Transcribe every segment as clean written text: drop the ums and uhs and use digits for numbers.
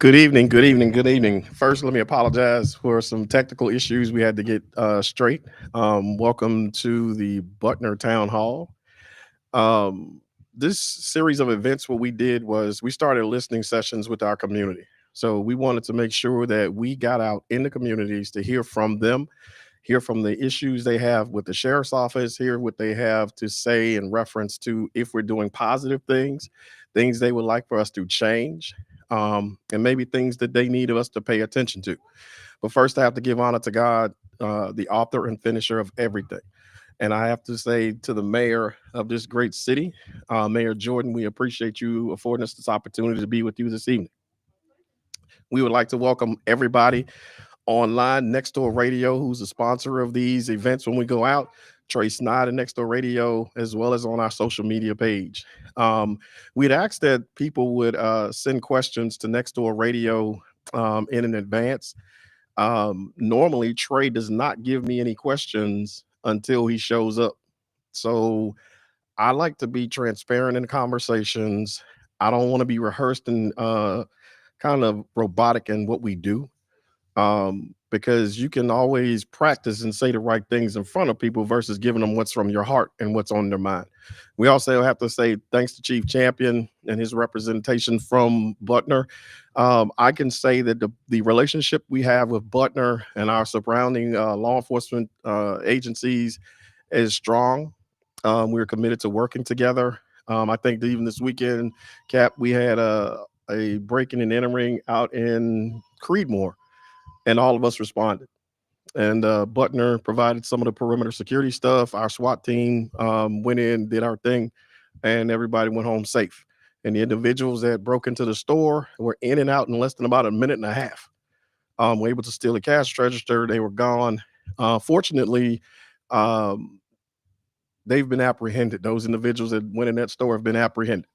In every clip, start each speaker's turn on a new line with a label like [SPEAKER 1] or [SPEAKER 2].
[SPEAKER 1] Good evening, good evening, good evening. First, let me apologize for some technical issues we had to get straight. Welcome to the Butner Town Hall. Um, this series of events, what we did was we started listening sessions with our community. So we wanted to make sure that we got out in the communities to hear from them, hear from the issues they have with the sheriff's office, hear what they have to say in reference to if we're doing positive things, things they would like for us to change, and maybe things that they need of us to pay attention to. But first, I have to give honor to God, the author and finisher of everything. And I have to say to the mayor of this great city, Mayor Jordan, we appreciate you affording us this opportunity to be with you this evening. We would like to welcome everybody online, Next Door Radio, who's the sponsor of these events when we go out. Trey Snyder, Next Door Radio, as well as on our social media page. Um, we'd ask that people would send questions to Next Door Radio in an advance. Normally, Trey does not give me any questions until he shows up. So I like to be transparent in conversations. I don't want to be rehearsed and kind of robotic in what we do, because you can always practice and say the right things in front of people versus giving them what's from your heart and what's on their mind. We also have to say thanks to Chief Champion and his representation from Butner. I can say that the relationship we have with Butner and our surrounding law enforcement agencies is strong. We're committed to working together. I think that even this weekend, Cap, we had a breaking and entering out in Creedmoor, and all of us responded. And Butner provided some of the perimeter security stuff. Our SWAT team went in, did our thing, and everybody went home safe. And the individuals that broke into the store were in and out in less than about a minute and a half. Were able to steal a cash register. They were gone. Fortunately, um, they've been apprehended. Those individuals that went in that store have been apprehended.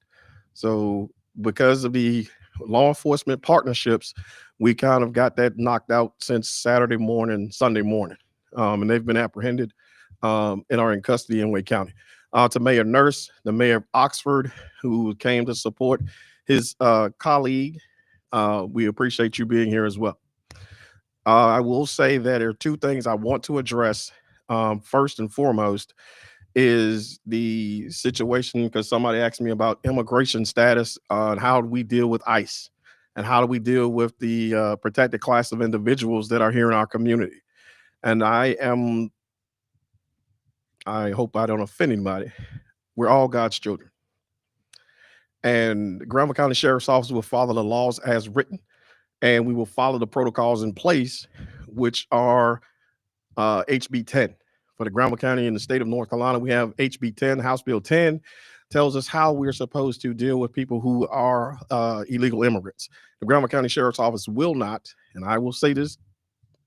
[SPEAKER 1] So because of the law enforcement partnerships, we kind of got that knocked out since Saturday morning, Sunday morning, and they've been apprehended and are in custody in Wake County. To Mayor Nurse, the mayor of Oxford, who came to support his colleague, we appreciate you being here as well. I will say that there are two things I want to address. First and foremost, is the situation because somebody asked me about immigration status and how do we deal with ICE and how do we deal with the protected class of individuals that are here in our community. And I hope I don't offend anybody. We're all God's children. And Granville County Sheriff's Office will follow the laws as written, and we will follow the protocols in place, which are HB 10. For the Granville County in the state of North Carolina, we have HB 10, House Bill 10, tells us how we're supposed to deal with people who are illegal immigrants. The Granville County Sheriff's Office will not, and I will say this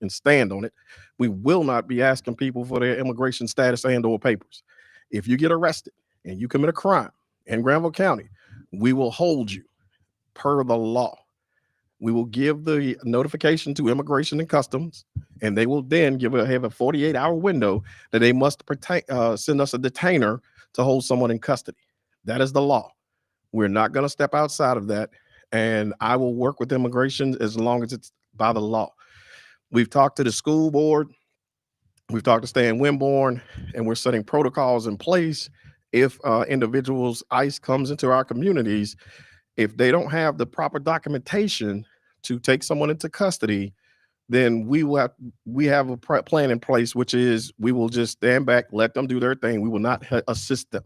[SPEAKER 1] and stand on it, we will not be asking people for their immigration status and or papers. If you get arrested and you commit a crime in Granville County, we will hold you per the law. We will give the notification to Immigration and Customs, and they will then have a 48-hour window that they must send us a detainer to hold someone in custody. That is the law. We're not going to step outside of that, and I will work with immigration as long as it's by the law. We've talked to the school board. We've talked to Stan Winborn, and we're setting protocols in place. If individuals, ICE comes into our communities, if they don't have the proper documentation to take someone into custody, then we have a plan in place, which is we will just stand back, let them do their thing. We will not assist them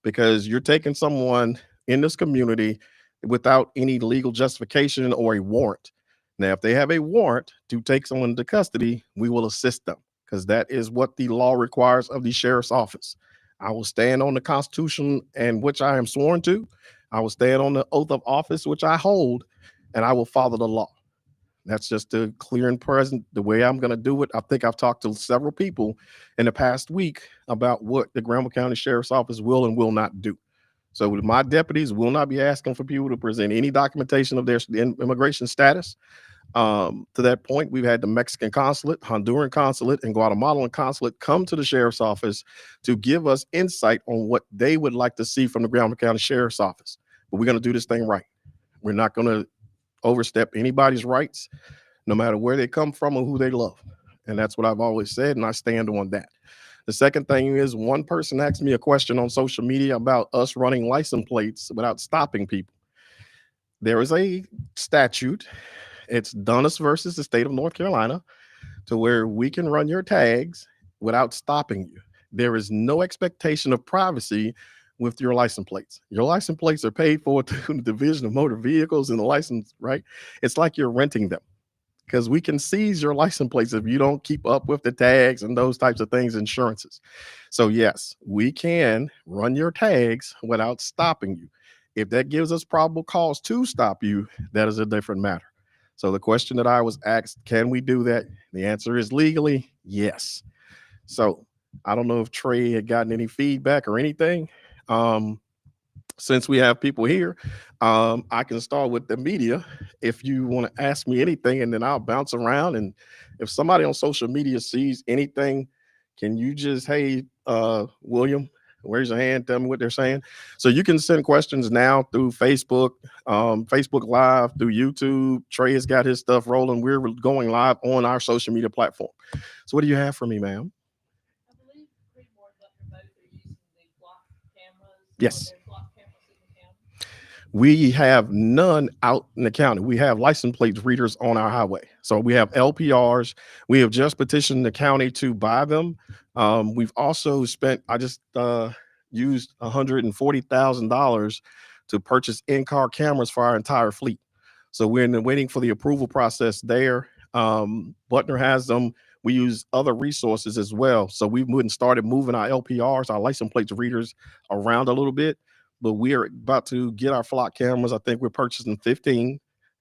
[SPEAKER 1] because you're taking someone in this community without any legal justification or a warrant. Now, if they have a warrant to take someone into custody, we will assist them because that is what the law requires of the sheriff's office. I will stand on the Constitution and which I am sworn to. I will stand on the oath of office which I hold, and I will follow the law. That's just the clear and present the way I'm going to do it. I think I've talked to several people in the past week about what the Granville County Sheriff's Office will and will not do. So my deputies will not be asking for people to present any documentation of their immigration status. To that point, we've had the Mexican consulate, Honduran consulate, and Guatemalan consulate come to the sheriff's office to give us insight on what they would like to see from the Granville County Sheriff's Office. But we're going to do this thing right. We're not going to overstep anybody's rights, no matter where they come from or who they love. And that's what I've always said, and I stand on that. The second thing is one person asked me a question on social media about us running license plates without stopping people. There is a statute. It's Dunnis versus the state of North Carolina, to where we can run your tags without stopping you. There is no expectation of privacy with your license plates. Your license plates are paid for through the Division of Motor Vehicles and the license, right? It's like you're renting them, because we can seize your license plates if you don't keep up with the tags and those types of things, insurances. So, yes, we can run your tags without stopping you. If that gives us probable cause to stop you, that is a different matter. So, the question that I was asked, can we do that? The answer is legally, yes. So, I don't know if Trey had gotten any feedback or anything. Um, since we have people here, I can start with the media if you want to ask me anything, and then I'll bounce around. And if somebody on social media sees anything, can you just, hey, William, raise your hand, tell me what they're saying? So you can send questions now through Facebook, Facebook Live, through YouTube. Trey has got his stuff rolling. We're going live on our social media platform. So what do you have for me, ma'am?
[SPEAKER 2] I believe Creedmoor and Butner both are using the block cameras. Are
[SPEAKER 1] Yes.
[SPEAKER 2] there block cameras in the county?
[SPEAKER 1] We have none out in the county. We have license plate readers on our highway. So we have LPRs. We have just petitioned the county to buy them. We've also spent, I just used $140,000 to purchase in-car cameras for our entire fleet. So we're in the waiting for the approval process there. Butner has them. We use other resources as well. So we went and started moving our LPRs, our license plate readers, around a little bit, but we are about to get our flock cameras. I think we're purchasing 15.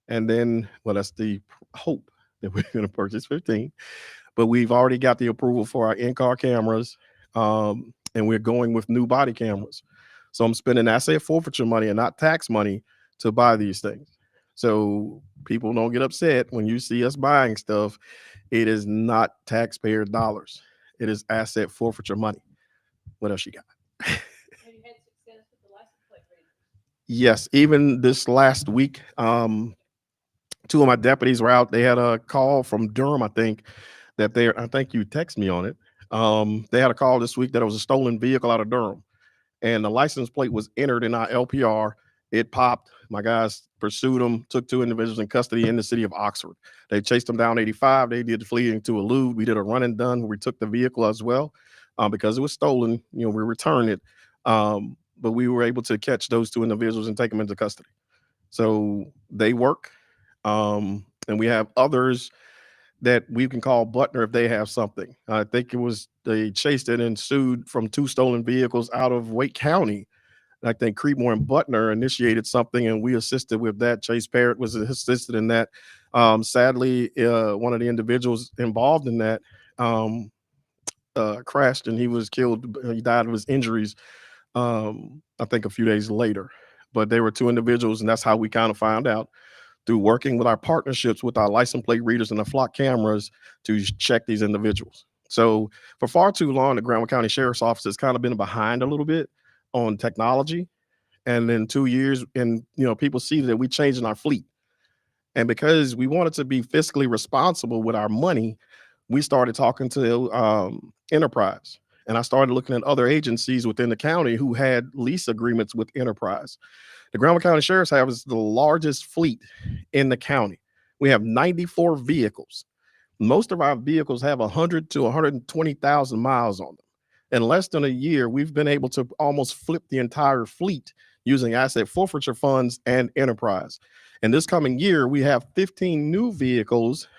[SPEAKER 1] And then, well, that's the hope that we're going to purchase 15. But we've already got the approval for our in car cameras. And we're going with new body cameras. So I'm spending asset forfeiture money and not tax money to buy these things. So people don't get upset when you see us buying stuff. It is not taxpayer dollars, it is asset forfeiture money. What else you got?
[SPEAKER 2] Have you had success with the license plate readers?
[SPEAKER 1] Yes, even this last week, two of my deputies were out. They had a call from Durham, I think, that they, I think you text me on it. They had a call this week that it was a stolen vehicle out of Durham, and the license plate was entered in our LPR. It popped. My guys pursued them, took two individuals in custody in the city of Oxford. They chased them down 85. They did flee into elude. We did a run and done where we took the vehicle as well, because it was stolen. You know, we returned it, but we were able to catch those two individuals and take them into custody. So they work, and we have others that we can call Butner if they have something. I think it was the chase that ensued from two stolen vehicles out of Wake County. I think Creedmoor and Butner initiated something, and we assisted with that. Chase Parrott was assisted in that. Sadly, one of the individuals involved in that crashed, and he was killed. He died of his injuries, I think a few days later. But they were two individuals, and that's how we kind of found out, through working with our partnerships with our license plate readers and the flock cameras to check these individuals. So for far too long, the Graham County Sheriff's Office has kind of been behind a little bit on technology. And in 2 years, and people see that we changing our fleet. And because we wanted to be fiscally responsible with our money, we started talking to Enterprise. And I started looking at other agencies within the county who had lease agreements with Enterprise. The Graham County Sheriff's Office is the largest fleet in the county. We have 94 vehicles. Most of our vehicles have 100 to 120,000 miles on them. In less than a year, we've been able to almost flip the entire fleet using asset forfeiture funds and enterprise. And this coming year, we have 15 new vehicles,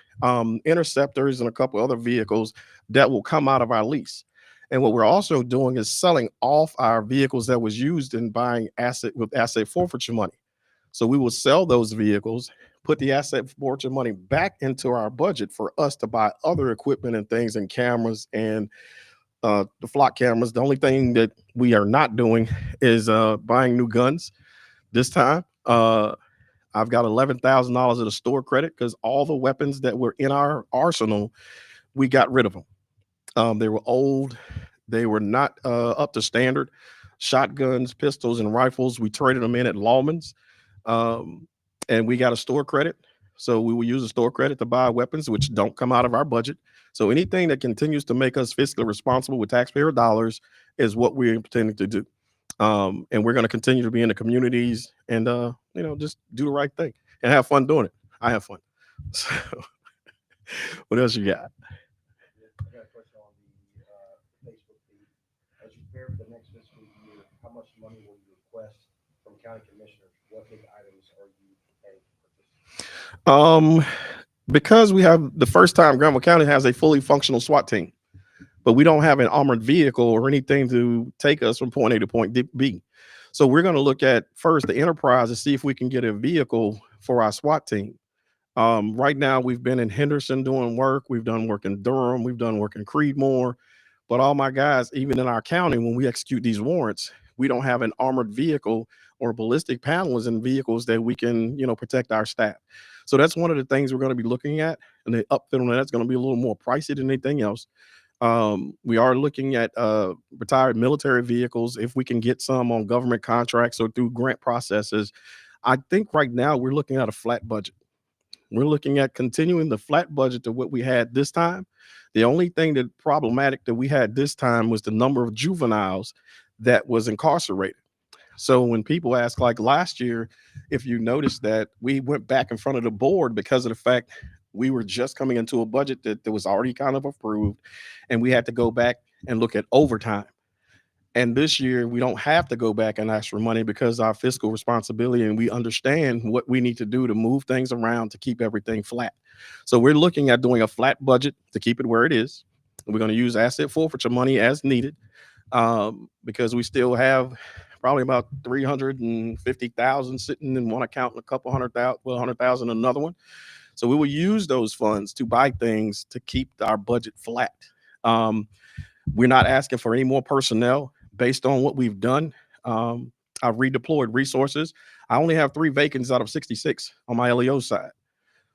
[SPEAKER 1] interceptors, and a couple other vehicles that will come out of our lease. And what we're also doing is selling off our vehicles that was used in buying asset with asset forfeiture money. So we will sell those vehicles, put the asset fortune money back into our budget for us to buy other equipment and things and cameras and the flock cameras. The only thing that we are not doing is buying new guns this time. I've got $11,000 of the store credit because all the weapons that were in our arsenal, we got rid of them. They were old. They were not up to standard. Shotguns, pistols, and rifles. We traded them in at Lawman's. Um, and we got a store credit. So we will use a store credit to buy weapons, which don't come out of our budget. So anything that continues to make us fiscally responsible with taxpayer dollars is what we're intending to do. And we're going to continue to be in the communities and just do the right thing and have fun doing it. I have fun. So what else you got?
[SPEAKER 3] Yeah, I got a question on the Facebook feed. As you prepare for the next fiscal year, how much money will you request from county commissioners? What big items are you planning to purchase?
[SPEAKER 1] Um, because we have the first time Granville County has a fully functional SWAT team, but we don't have an armored vehicle or anything to take us from point A to point B. So we're going to look at first the enterprise to see if we can get a vehicle for our SWAT team. Right now, we've been in Henderson doing work. We've done work in Durham. We've done work in Creedmoor. But all my guys, even in our county, when we execute these warrants, we don't have an armored vehicle or ballistic panels in vehicles that we can, protect our staff. So that's one of the things we're going to be looking at. And the upfit on that's going to be a little more pricey than anything else. We are looking at retired military vehicles if we can get some on government contracts or through grant processes. I think right now we're looking at a flat budget. We're looking at continuing the flat budget to what we had this time. The only thing that problematic that we had this time was the number of juveniles that was incarcerated. So when people ask, like last year, if you noticed that we went back in front of the board because of the fact we were just coming into a budget that was already kind of approved, and we had to go back and look at overtime. And this year, we don't have to go back and ask for money because our fiscal responsibility and we understand what we need to do to move things around to keep everything flat. So we're looking at doing a flat budget to keep it where it is. We're going to use asset forfeiture money as needed because we still have probably about 350,000 sitting in one account and a couple hundred thousand, well, 100,000 in another one. So we will use those funds to buy things to keep our budget flat. Um, we're not asking for any more personnel based on what we've done. I've redeployed resources. I only have 3 vacancies out of 66 on my LEO side.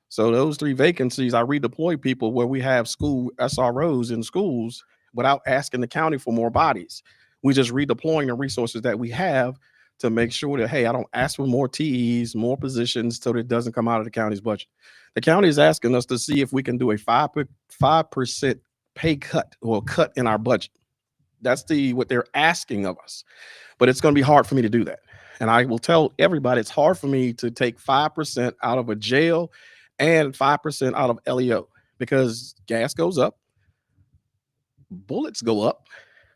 [SPEAKER 1] So those 3 vacancies, I redeploy people where we have school SROs in schools without asking the county for more bodies. We just redeploying the resources that we have to make sure that, hey, I don't ask for more TEs, more positions, so that it doesn't come out of the county's budget. The county is asking us to see if we can do a 5% pay cut or cut in our budget. That's what they're asking of us. But it's going to be hard for me to do that. And I will tell everybody it's hard for me to take 5% out of a jail and 5% out of LEO because gas goes up, bullets go up,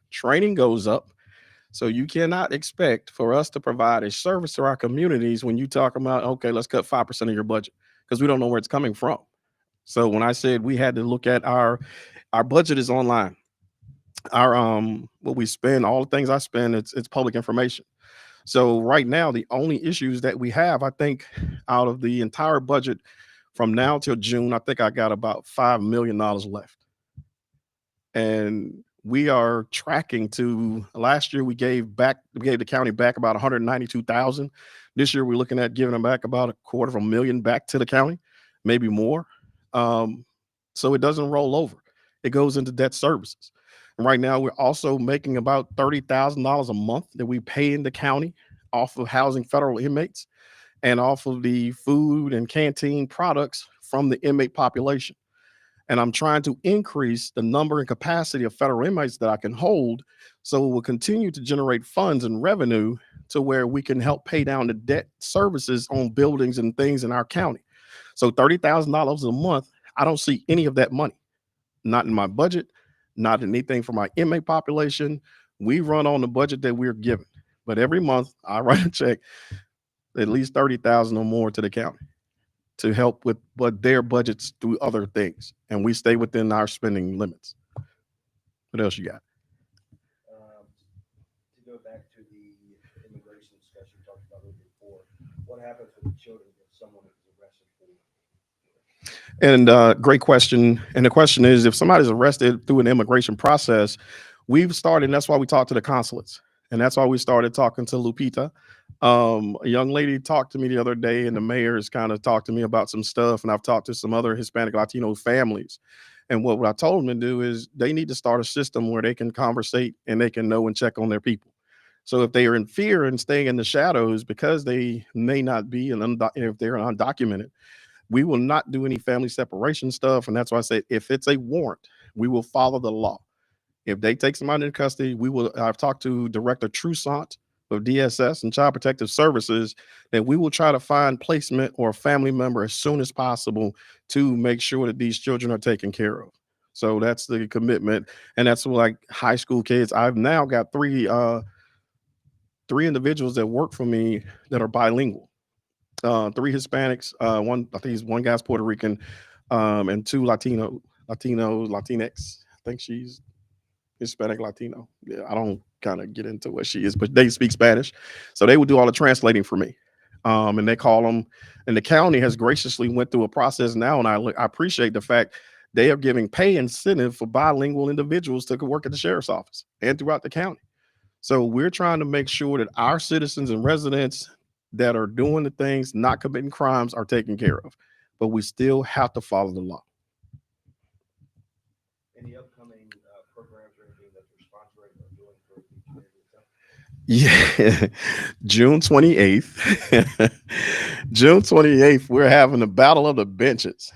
[SPEAKER 1] training goes up. So you cannot expect for us to provide a service to our communities when you talk about, okay, let's cut 5% of your budget because we don't know where it's coming from. So when I said we had to look at our budget is online. Our what we spend, all the things I spend, it's public information. So right now, the only issues that we have, I think, out of the entire budget from now till June, I think I got about $5 million left. And we are tracking to last year we gave the county back about 192,000. This year we're looking at giving them back about a quarter of a million back to the county, maybe more. Um, so it doesn't roll over. It goes into debt services. And right now we're also making about $30,000 a month that we pay in the county off of housing federal inmates and off of the food and canteen products from the inmate population. And I'm trying to increase the number and capacity of federal inmates that I can hold so it will continue to generate funds and revenue to where we can help pay down the debt services on buildings and things in our county. So $30,000 a month, I don't see any of that money, not in my budget, not in anything for my inmate population. We run on the budget that we're given. But every month I write a check at least 30,000 or more to the county to help with their budgets through other things, and we stay within our spending limits. What else you got?
[SPEAKER 3] To go back to the immigration discussion we talked about a little bit before, what happens with the children if someone is arrested for?
[SPEAKER 1] And great question. And the question is, if somebody's arrested through an immigration process, we've started. And that's why we talk to the consulates, and that's why we started talking to Lupita. A young lady talked to me the other day, and the mayor's kind of talked to me about some stuff, and I've talked to some other Hispanic Latino families. And what I told them to do is they need to start a system where they can conversate and they can know and check on their people. So if they are in fear and staying in the shadows because they may not be if they're undocumented, we will not do any family separation stuff. And that's why I say if it's a warrant, we will follow the law. If they take somebody into custody, we will. I've talked to Director Trusant of DSS and Child Protective Services that we will try to find placement or a family member as soon as possible to make sure that these children are taken care of. So that's the commitment, and that's like high school kids. I've now got three individuals that work for me that are bilingual. Three Hispanics, one I think he's one guy's Puerto Rican, and two Latinx. I think she's Hispanic Latino. Yeah, I don't kind of get into what she is, but they speak Spanish, so they would do all the translating for me. And they call them, and the county has graciously went through a process now, and I appreciate the fact they are giving pay incentive for bilingual individuals to work at the sheriff's office and throughout the county. So we're trying to make sure that our citizens and residents that are doing the things, not committing crimes, are taken care of. But we still have to follow the law.
[SPEAKER 3] Any upcoming programs or anything that you're sponsoring or doing for the community itself?
[SPEAKER 1] Yeah, June 28th. June 28th, we're having the Battle of the Benches.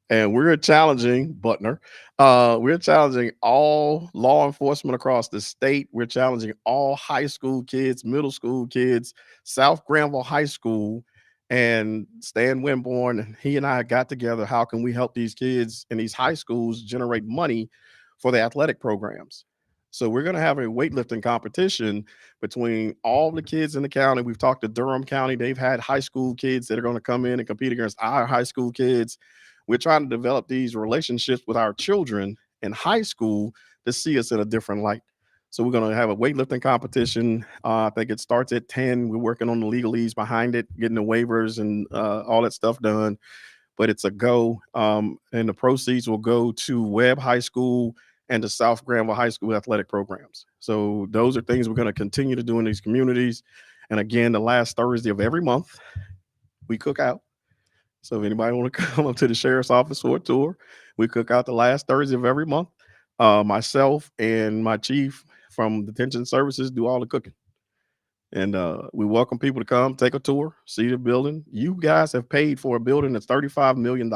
[SPEAKER 1] And we're challenging Butner. We're challenging all law enforcement across the state. We're challenging all high school kids, middle school kids, South Granville High School, and Stan Winborn. He and I got together. How can we help these kids in these high schools generate money for the athletic programs? So we're going to have a weightlifting competition between all the kids in the county. We've talked to Durham County. They've had high school kids that are going to come in and compete against our high school kids. We're trying to develop these relationships with our children in high school to see us in a different light. So we're going to have a weightlifting competition. I think it starts at 10. We're working on the legalese behind it, getting the waivers and all that stuff done. But it's a go. And the proceeds will go to Webb High School and the South Granville High School athletic programs. So those are things we're going to continue to do in these communities. And again, the last Thursday of every month, we cook out. So if anybody want to come up to the sheriff's office for a tour, we cook out the last Thursday of every month. Myself and my chief from detention services do all the cooking. And we welcome people to come take a tour, see the building. You guys have paid for a building that's $35 million.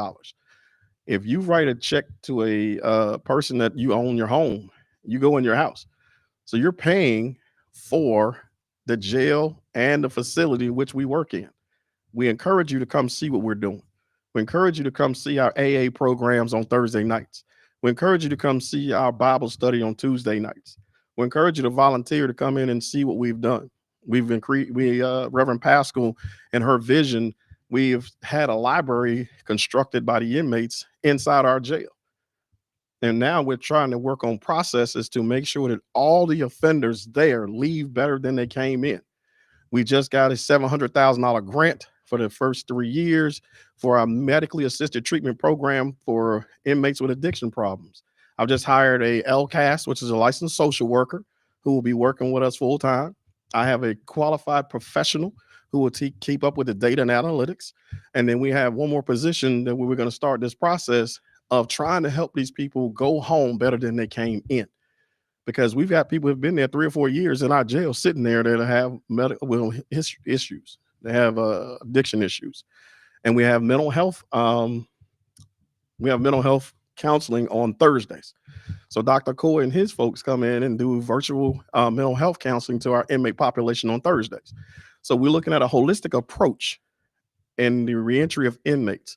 [SPEAKER 1] If you write a check to a person that you own your home, you go in your house. So you're paying for the jail and the facility which we work in. We encourage you to come see what we're doing. We encourage you to come see our AA programs on Thursday nights. We encourage you to come see our Bible study on Tuesday nights. We encourage you to volunteer to come in and see what we've done. Reverend Pascal and her vision, we've had a library constructed by the inmates inside our jail. And now we're trying to work on processes to make sure that all the offenders there leave better than they came in. We just got a $700,000 grant for the first 3 years for our medically assisted treatment program for inmates with addiction problems. I've just hired a LCAS, which is a licensed social worker who will be working with us full time. I have a qualified professional who will keep up with the data and analytics. And then we have one more position that we're going to start this process of trying to help these people go home better than they came in, because we've got people who've been there 3 or 4 years in our jail sitting there that have medical issues. They have addiction issues, and we have mental health. We have mental health counseling on Thursdays. So Dr. Coy and his folks come in and do virtual mental health counseling to our inmate population on Thursdays. So we're looking at a holistic approach in the reentry of inmates.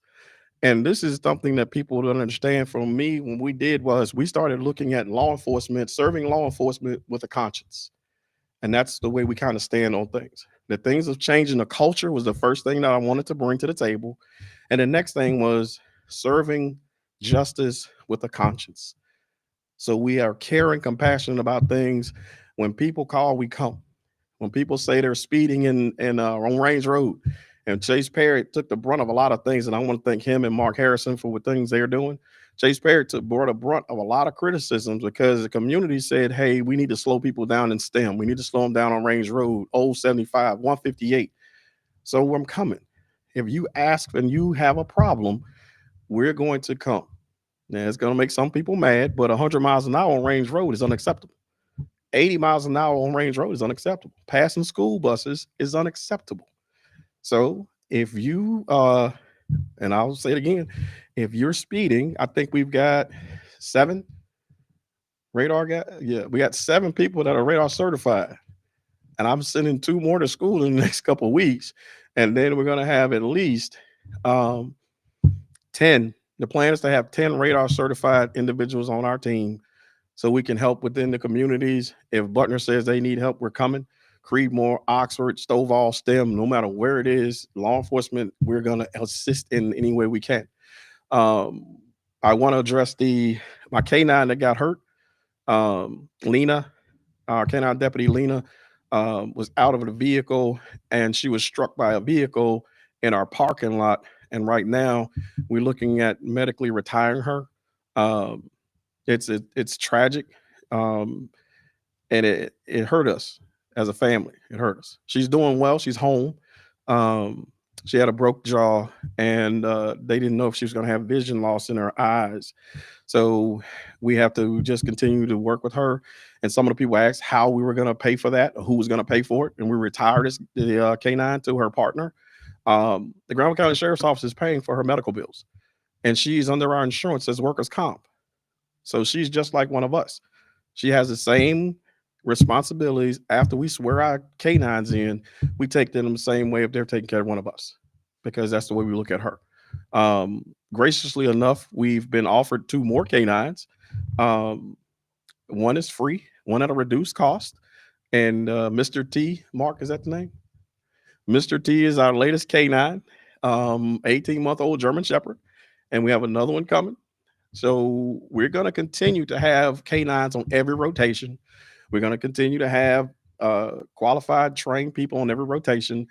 [SPEAKER 1] And this is something that people don't understand from me. When we started looking at law enforcement, serving law enforcement with a conscience. And that's the way we kind of stand on things. The things of changing the culture was the first thing that I wanted to bring to the table. And the next thing was serving justice with a conscience. So we are caring, compassionate about things. When people call, we come. When people say they're speeding on Range Road, and Chase Perry took the brunt of a lot of things, and I want to thank him and Mark Harrison for what things they're doing. Chase Perry brought the brunt of a lot of criticisms because the community said, hey, we need to slow people down in STEM. We need to slow them down on Range Road, Old 75, 158. So I'm coming. If you ask and you have a problem, we're going to come. Now, it's going to make some people mad, but 100 miles an hour on Range Road is unacceptable. 80 miles an hour on Range Road is unacceptable. Passing school buses is unacceptable. So if you and I'll say it again, if you're speeding, I think we've got seven radar guys. Yeah, we got seven people that are radar certified, and I'm sending two more to school in the next couple of weeks, and then we're gonna have at least um, 10. The plan is to have 10 radar certified individuals on our team so we can help within the communities. If Butner says they need help, we're coming. Creedmoor, Oxford, Stovall, STEM, no matter where it is, law enforcement, we're going to assist in any way we can. Um, I want to address my canine that got hurt. Lena, our canine deputy Lena, was out of the vehicle and she was struck by a vehicle in our parking lot. And right now, we're looking at medically retiring her. Um, it's tragic, um, and it hurt us as a family. It hurt us. She's doing well. She's home. Um, she had a broke jaw, and they didn't know if she was going to have vision loss in her eyes. So we have to just continue to work with her. And some of the people asked how we were going to pay for that, or who was going to pay for it, and we retired the canine to her partner. The Granville County Sheriff's Office is paying for her medical bills, and she's under our insurance as workers' comp. So she's just like one of us. She has the same responsibilities after we swear our canines in. We take them the same way if they're taking care of one of us, because that's the way we look at her. Graciously enough, we've been offered two more canines. Um, one is free, one at a reduced cost. And Mr. T, Mark, is that the name? Mr. T is our latest canine, 18-month-old German Shepherd. And we have another one coming. So we're going to continue to have canines on every rotation. We're going to continue to have qualified, trained people on every rotation.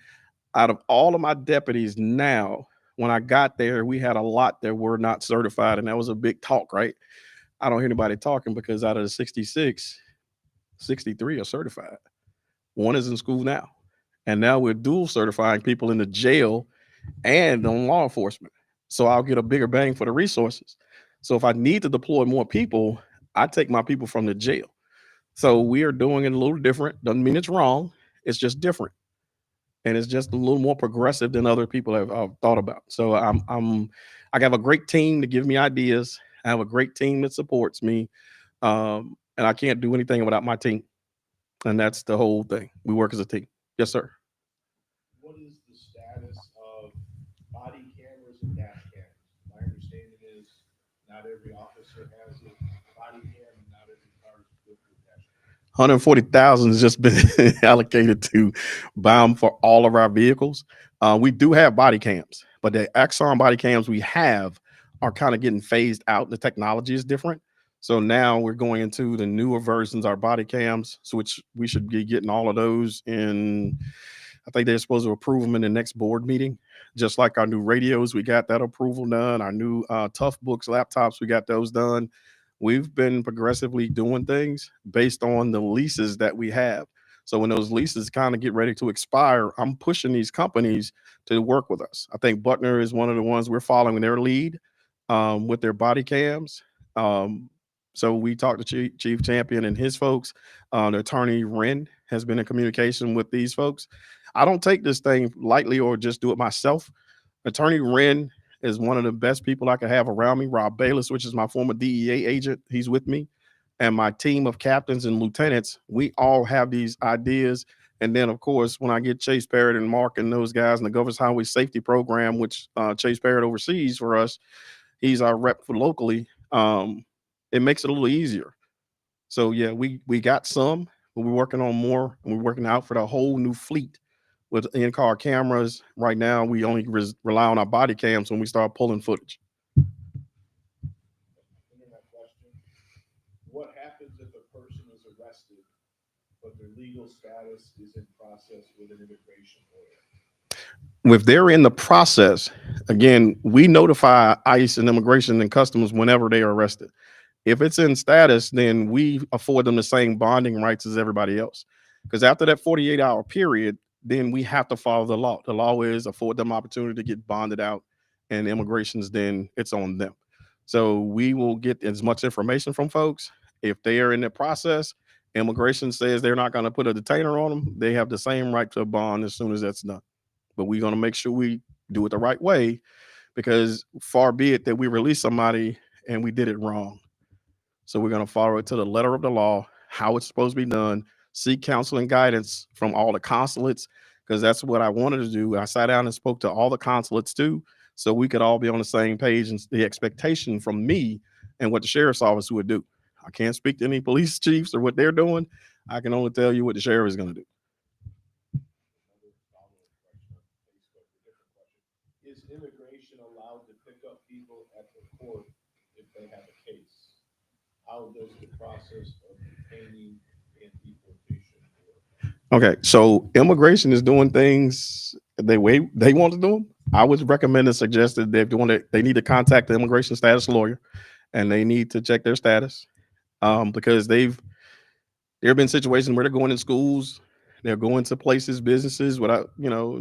[SPEAKER 1] Out of all of my deputies now, when I got there, we had a lot that were not certified, and that was a big talk, right? I don't hear anybody talking because out of the 66, 63 are certified. One is in school now. And now we're dual certifying people in the jail and on law enforcement. So I'll get a bigger bang for the resources. So if I need to deploy more people, I take my people from the jail. So we are doing it a little different. Doesn't mean it's wrong. It's just different, and it's just a little more progressive than other people have thought about. So I have a great team to give me ideas. I have a great team that supports me, and I can't do anything without my team. And that's the whole thing. We work as a team. Yes, sir.
[SPEAKER 4] What is the status of body cameras and dash cams? My understanding is not every officer has a body cam and not every car is equipped with dash cam.
[SPEAKER 1] 140,000 has just been allocated to buy them for all of our vehicles. We do have body cams, but the Axon body cams we have are kind of getting phased out. The technology is different. So now we're going into the newer versions, our body cams, so which we should be getting all of those in. I think they're supposed to approve them in the next board meeting. Just like our new radios, we got that approval done. Our new Tough Books laptops, we got those done. We've been progressively doing things based on the leases that we have. So when those leases kind of get ready to expire, I'm pushing these companies to work with us. I think Butner is one of the ones we're following their lead with their body cams. Um, so we talked to Chief Champion and his folks. The attorney Wren has been in communication with these folks. I don't take this thing lightly or just do it myself. Attorney Wren is one of the best people I could have around me. Rob Bayless, which is my former DEA agent, he's with me. And my team of captains and lieutenants, we all have these ideas. And then, of course, when I get Chase Parrott and Mark and those guys in the Governor's Highway Safety Program, which Chase Parrott oversees for us, he's our rep for locally. It makes it a little easier. So yeah, we got some, but we're working on more, and we're working out for the whole new fleet with in-car cameras. Right now, we only rely on our body cams when we start pulling footage.
[SPEAKER 4] Internet question. What happens if a person is arrested, but their legal status is in process with an immigration lawyer?
[SPEAKER 1] If they're in the process, again, we notify ICE and Immigration and Customs whenever they are arrested. If it's in status, then we afford them the same bonding rights as everybody else. Because after that 48-hour period, then we have to follow the law. The law is afford them opportunity to get bonded out, and immigration's then it's on them. So we will get as much information from folks if they are in the process Immigration says they're not going to put a detainer on them. They have the same right to a bond as soon as that's done. But we're going to make sure we do it the right way, because far be it that we release somebody and we did it wrong. So we're going to follow it to the letter of the law, how it's supposed to be done, seek counsel and guidance from all the consulates, because that's what I wanted to do. I sat down and spoke to all the consulates too, so we could all be on the same page and the expectation from me and what the sheriff's office would do. I can't speak to any police chiefs or what they're doing. I can only tell you what the sheriff is going to do.
[SPEAKER 4] Another follow-up question on Facebook, a different question. Is immigration allowed to pick up people at the court if they have a case? How does the process of detaining and deportation work?
[SPEAKER 1] Okay, so immigration is doing things the way they want to do them. I would recommend and suggest that they're doing it. They need to contact the immigration status lawyer, and they need to check their status, because there have been situations where they're going in schools, they're going to places, businesses, without,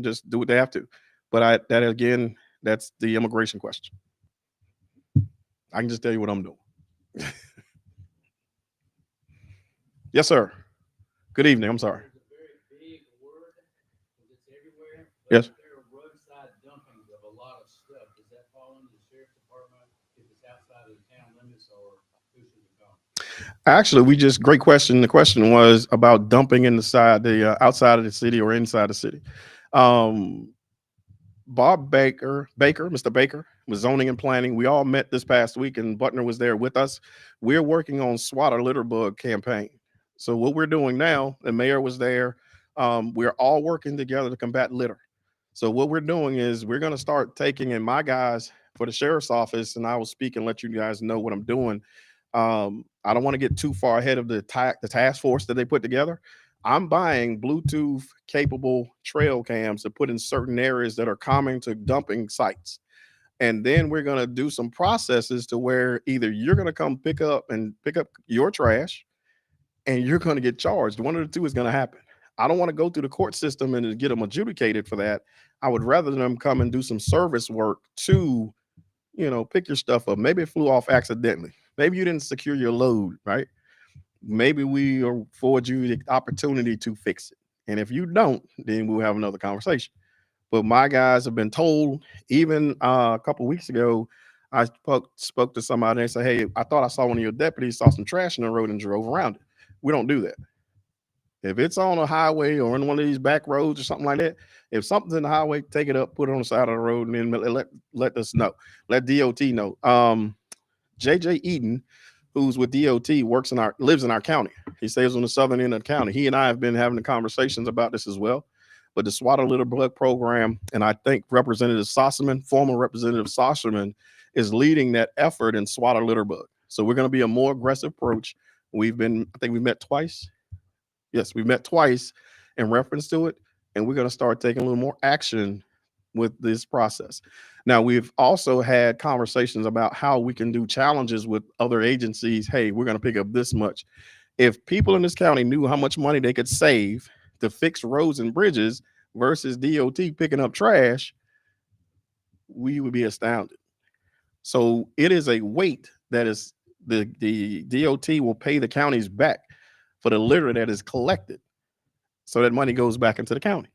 [SPEAKER 1] just do what they have to. But that again, that's the immigration question. I can just tell you what I'm doing. Yes, sir. Good evening. I'm sorry.
[SPEAKER 5] It's a very big word, because it's everywhere.
[SPEAKER 1] Yes.
[SPEAKER 5] But there are roadside dumpings of a lot of stuff. Does that fall under the sheriff's department if it's outside of the town limits, or who should it go?
[SPEAKER 1] Actually, great question. The question was about dumping inside the outside of the city or inside the city. Um, Bob Mr. Baker, was zoning and planning. We all met this past week, and Butner was there with us. We're working on SWAT or litter bug campaign. So what we're doing now, the mayor was there. We're all working together to combat litter. So what we're doing is we're going to start taking in my guys for the sheriff's office, and I will speak and let you guys know what I'm doing. I don't want to get too far ahead of the task force that they put together. I'm buying Bluetooth capable trail cams to put in certain areas that are common to dumping sites. And then we're going to do some processes to where either you're going to come pick up your trash, and you're going to get charged. One of the two is going to happen. I don't want to go through the court system and get them adjudicated for that. I would rather them come and do some service work to, pick your stuff up. Maybe it flew off accidentally. Maybe you didn't secure your load, right? Maybe we afford you the opportunity to fix it. And if you don't, then we'll have another conversation. But my guys have been told, even a couple of weeks ago, I spoke to somebody and they said, "Hey, I thought I saw one of your deputies saw some trash in the road and drove around it." We don't do that. If it's on a highway or in one of these back roads or something like that, if something's in the highway, take it up, put it on the side of the road, and then let us know. Let DOT know. JJ Eden, who's with DOT, lives in our county. He stays on the southern end of the county. He and I have been having the conversations about this as well. But the SWAT Litter Blood program, and I think Representative Sossaman, former Representative Sossaman, is leading that effort in SWAT Litter Bug. So we're going to be a more aggressive approach. I think we've met twice. Yes, we've met twice in reference to it, and we're going to start taking a little more action with this process. Now, we've also had conversations about how we can do challenges with other agencies. Hey, we're going to pick up this much. If people in this county knew how much money they could save to fix roads and bridges versus DOT picking up trash, we would be astounded. So it is a weight that is the DOT will pay the counties back for the litter that is collected. So that money goes back into the county,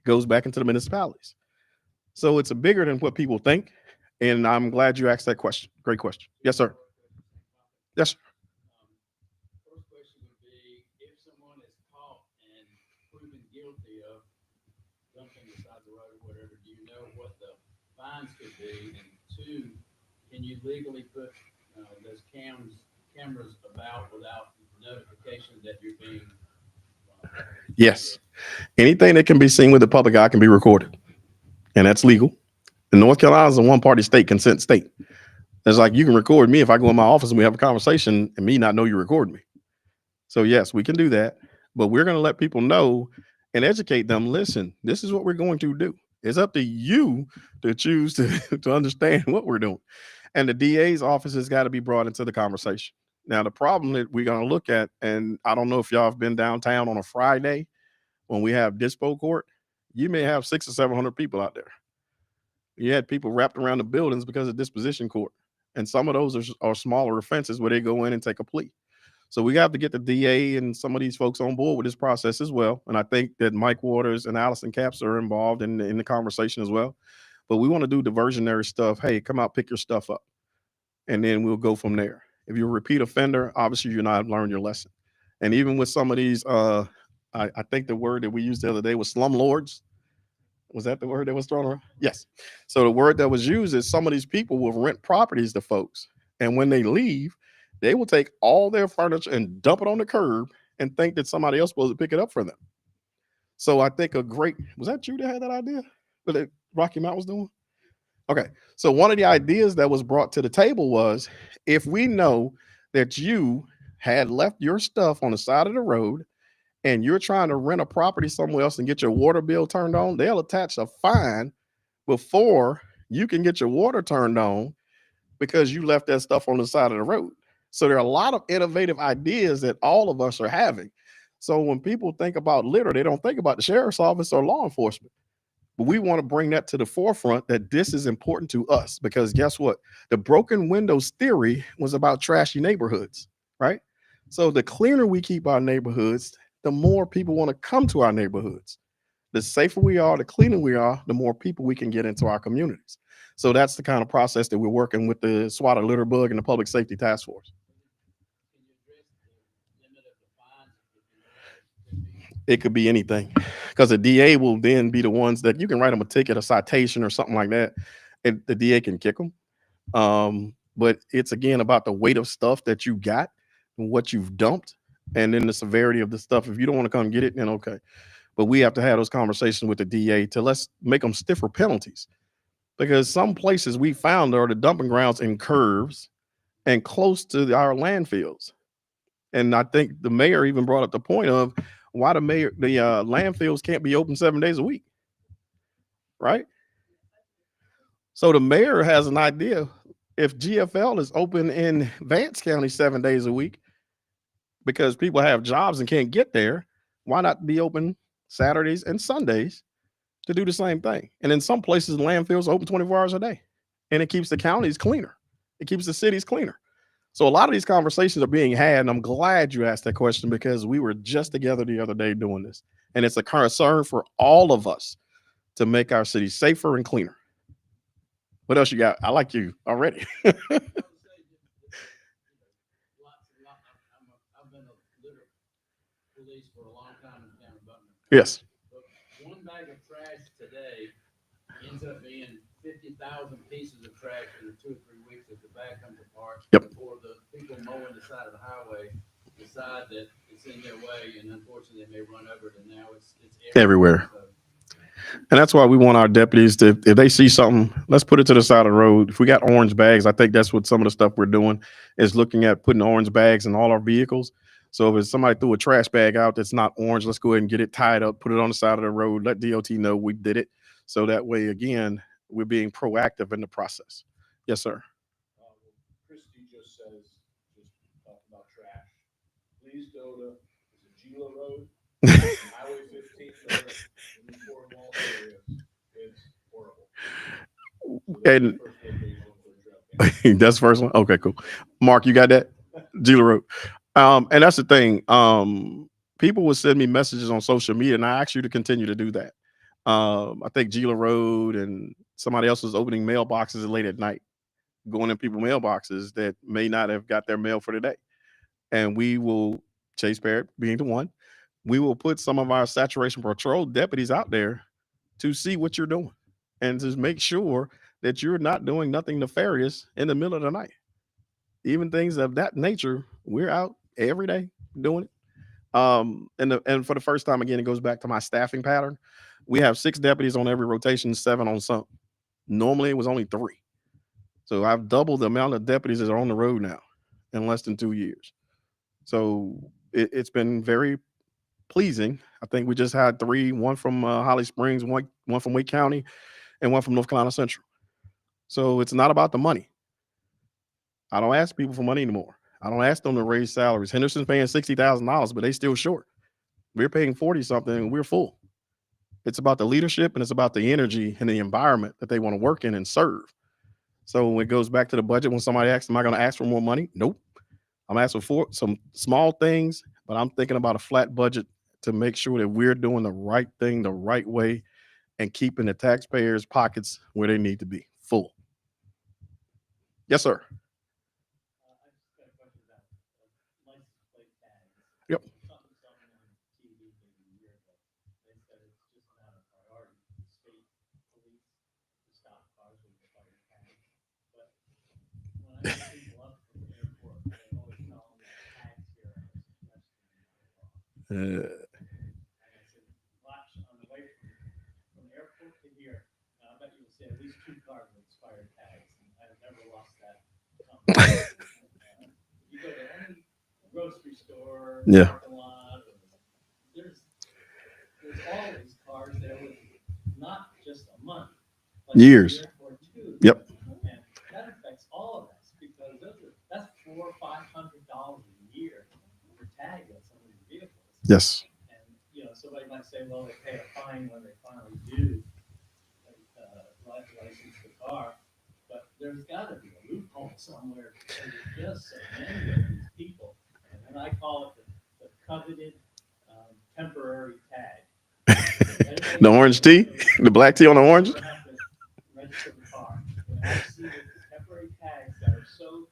[SPEAKER 1] goes back into the municipalities. So it's bigger than what people think. And I'm glad you asked that question. Great question. Yes, sir. Yes, sir.
[SPEAKER 5] First question would be, if someone is caught and proven guilty of dumping beside the road or whatever, do you know what the fines could be? And two, can you legally put those cameras about without notification that you're being?
[SPEAKER 1] Yes. Anything that can be seen with the public eye can be recorded, and that's legal. And North Carolina is a one-party state, consent state. It's like you can record me if I go in my office and we have a conversation and me not know you record me. So yes, we can do that, but we're going to let people know and educate them. Listen, this is what we're going to do. It's up to you to choose to understand what we're doing. And the DA's office has got to be brought into the conversation. Now, the problem that we're going to look at, and I don't know if y'all have been downtown on a Friday when we have dispo court, you may have 600 or 700 people out there. You had people wrapped around the buildings because of disposition court. And some of those are smaller offenses where they go in and take a plea. So we have to get the DA and some of these folks on board with this process as well. And I think that Mike Waters and Allison Caps are involved in the conversation as well. But we want to do diversionary stuff. Hey, come out, pick your stuff up, and then we'll go from there. If you're a repeat offender, obviously you're not learned your lesson. And even with some of these, I think the word that we used the other day was slumlords. Was that the word that was thrown around? Yes. So the word that was used is some of these people will rent properties to folks, and when they leave, they will take all their furniture and dump it on the curb and think that somebody else supposed to pick it up for them. So I think a great was that you that had that idea? What Rocky Mount was doing? Okay. So one of the ideas that was brought to the table was if we know that you had left your stuff on the side of the road and you're trying to rent a property somewhere else and get your water bill turned on, they'll attach a fine before you can get your water turned on because you left that stuff on the side of the road. So there are a lot of innovative ideas that all of us are having. So when people think about litter, they don't think about the sheriff's office or law enforcement. But we want to bring that to the forefront that this is important to us because guess what? The broken windows theory was about trashy neighborhoods, right? So the cleaner we keep our neighborhoods, the more people want to come to our neighborhoods. The safer we are, the cleaner we are, the more people we can get into our communities. So that's the kind of process that we're working with the SWAT litter bug and the public safety task force.
[SPEAKER 5] Can you address the limit of the fines? Could be
[SPEAKER 1] It could be anything because the DA will then be the ones that you can write them a ticket, a citation, or something like that. And the DA can kick them. But it's again about the weight of stuff that you got and what you've dumped, and then the severity of the stuff. If you don't want to come get it, then okay. But we have to have those conversations with the DA to let's make them stiffer penalties because some places we found are the dumping grounds in curves and close to our landfills. And I think the mayor even brought up the point of why the landfills can't be open 7 days a week, right? So the mayor has an idea. If GFL is open in Vance County 7 days a week because people have jobs and can't get there, why not be open Saturdays and Sundays to do the same thing? And in some places, landfills are open 24 hours a day, and it keeps the counties cleaner. It keeps the cities cleaner. So a lot of these conversations are being had, and I'm glad you asked that question because we were just together the other day doing this, and it's a concern for all of us to make our city safer and cleaner. What else you got? I like you already.
[SPEAKER 5] I would say lots and lots. I've been a litter police for a long time in the town of Butner.
[SPEAKER 1] Yes.
[SPEAKER 5] But one bag of trash today ends up being 50,000 pieces of trash in the 2 or 3 weeks as the bag comes apart.
[SPEAKER 1] Yep.
[SPEAKER 5] Or the people mowing the side of the highway decide that it's in their way, and unfortunately they may run over it, and now it's
[SPEAKER 1] Everywhere.
[SPEAKER 5] So,
[SPEAKER 1] And that's why we want our deputies to, if they see something, let's put it to the side of the road. If we got orange bags, I think that's what some of the stuff we're doing is looking at putting orange bags in all our vehicles. So if somebody threw a trash bag out that's not orange, let's go ahead and get it tied up, put it on the side of the road, let DOT know we did it. So that way, again, we're being proactive in the process. Yes, sir.
[SPEAKER 4] Christie just says, just talk about trash. Please go to, is it Gila Road? Highway 15, there, in these four mall areas. It's horrible. So that's
[SPEAKER 1] And
[SPEAKER 4] the first location for the trail.
[SPEAKER 1] that's the first one. Okay, cool. Mark, you got that? Gila Road. And that's the thing. People will send me messages on social media, and I ask you to continue to do that. I think Gila Road and somebody else was opening mailboxes late at night, going in people's mailboxes that may not have got their mail for the day. And we will, Chase Parrott being the one, we will put some of our saturation patrol deputies out there to see what you're doing and to make sure that you're not doing nothing nefarious in the middle of the night. Even things of that nature, we're out every day doing it. And for the first time again, it goes back to my staffing pattern. We have 6 deputies on every rotation, 7 on some. Normally it was only 3. So I've doubled the amount of deputies that are on the road now in less than 2 years. So it's been very pleasing. I think we just had 3, one from Holly Springs, one from Wake County, and one from North Carolina Central. So it's not about the money. I don't ask people for money anymore. I don't ask them to raise salaries. Henderson's paying $60,000, but they still short. We're paying 40 something and we're full. It's about the leadership and it's about the energy and the environment that they want to work in and serve. So when it goes back to the budget, when somebody asks, am I going to ask for more money? Nope. I'm asking for some small things, but I'm thinking about a flat budget to make sure that we're doing the right thing the right way and keeping the taxpayers' pockets where they need to be full. Yes, sir.
[SPEAKER 5] I just got a question about license plate tags.
[SPEAKER 1] Yep.
[SPEAKER 5] Something saw me on TV maybe a year ago. They said it's just not a priority for the state police to stop cars with expired tags. But when I pick people up from the airport, they always tell them that tags here are a suggestion, not a law.
[SPEAKER 1] Uh,
[SPEAKER 5] And I said, watch on the way from the airport to here. I bet you'll see at least 2 cars with expired tags. And I've never lost that conversation. If you go to any grocery store,
[SPEAKER 1] Yeah.
[SPEAKER 5] parking lot, there's always cars there with not just a month, but
[SPEAKER 1] Years.
[SPEAKER 5] a year or two.
[SPEAKER 1] Yep.
[SPEAKER 5] And that affects all of us because that's $400 or $500 a year for tag on some of these vehicles.
[SPEAKER 1] yes.
[SPEAKER 5] And somebody might say, well, they pay a fine when they finally do license the car, but there's got to be a loophole somewhere because there's just so many of these people, and I call it the coveted temporary tag.
[SPEAKER 1] The orange tea, the black tea on the orange.
[SPEAKER 5] Never have to register the car. And I see the temporary tags that are so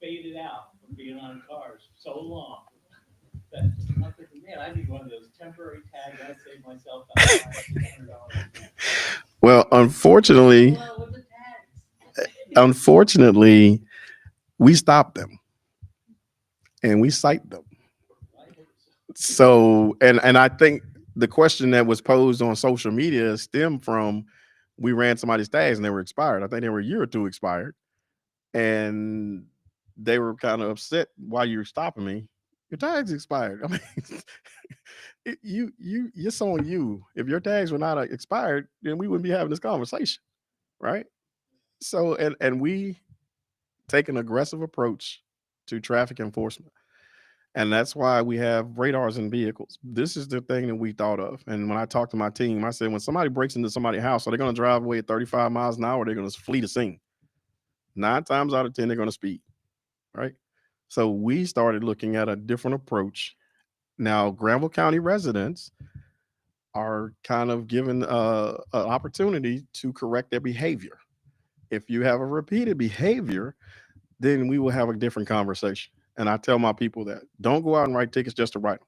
[SPEAKER 5] faded out from being on cars so long that I'm thinking, man, I need one of those temporary tags. I save myself about $500.
[SPEAKER 1] Well, unfortunately,
[SPEAKER 5] Well, with the tags.
[SPEAKER 1] unfortunately, we stop them and we cite them. So, and I think the question that was posed on social media stemmed from we ran somebody's tags and they were expired. I think they were a year or two expired, and they were kind of upset why you're stopping me. Your tags expired. I mean, it's on you. If your tags were not expired, then we wouldn't be having this conversation, right? So, and we take an aggressive approach to traffic enforcement. And that's why we have radars in vehicles. This is the thing that we thought of. And when I talked to my team, I said, when somebody breaks into somebody's house, are they going to drive away at 35 miles an hour? Or are they going to flee the scene? 9 times out of 10, they're going to speed, right? So we started looking at a different approach. Now, Granville County residents are kind of given an opportunity to correct their behavior. If you have a repeated behavior, then we will have a different conversation. And I tell my people that don't go out and write tickets just to write them.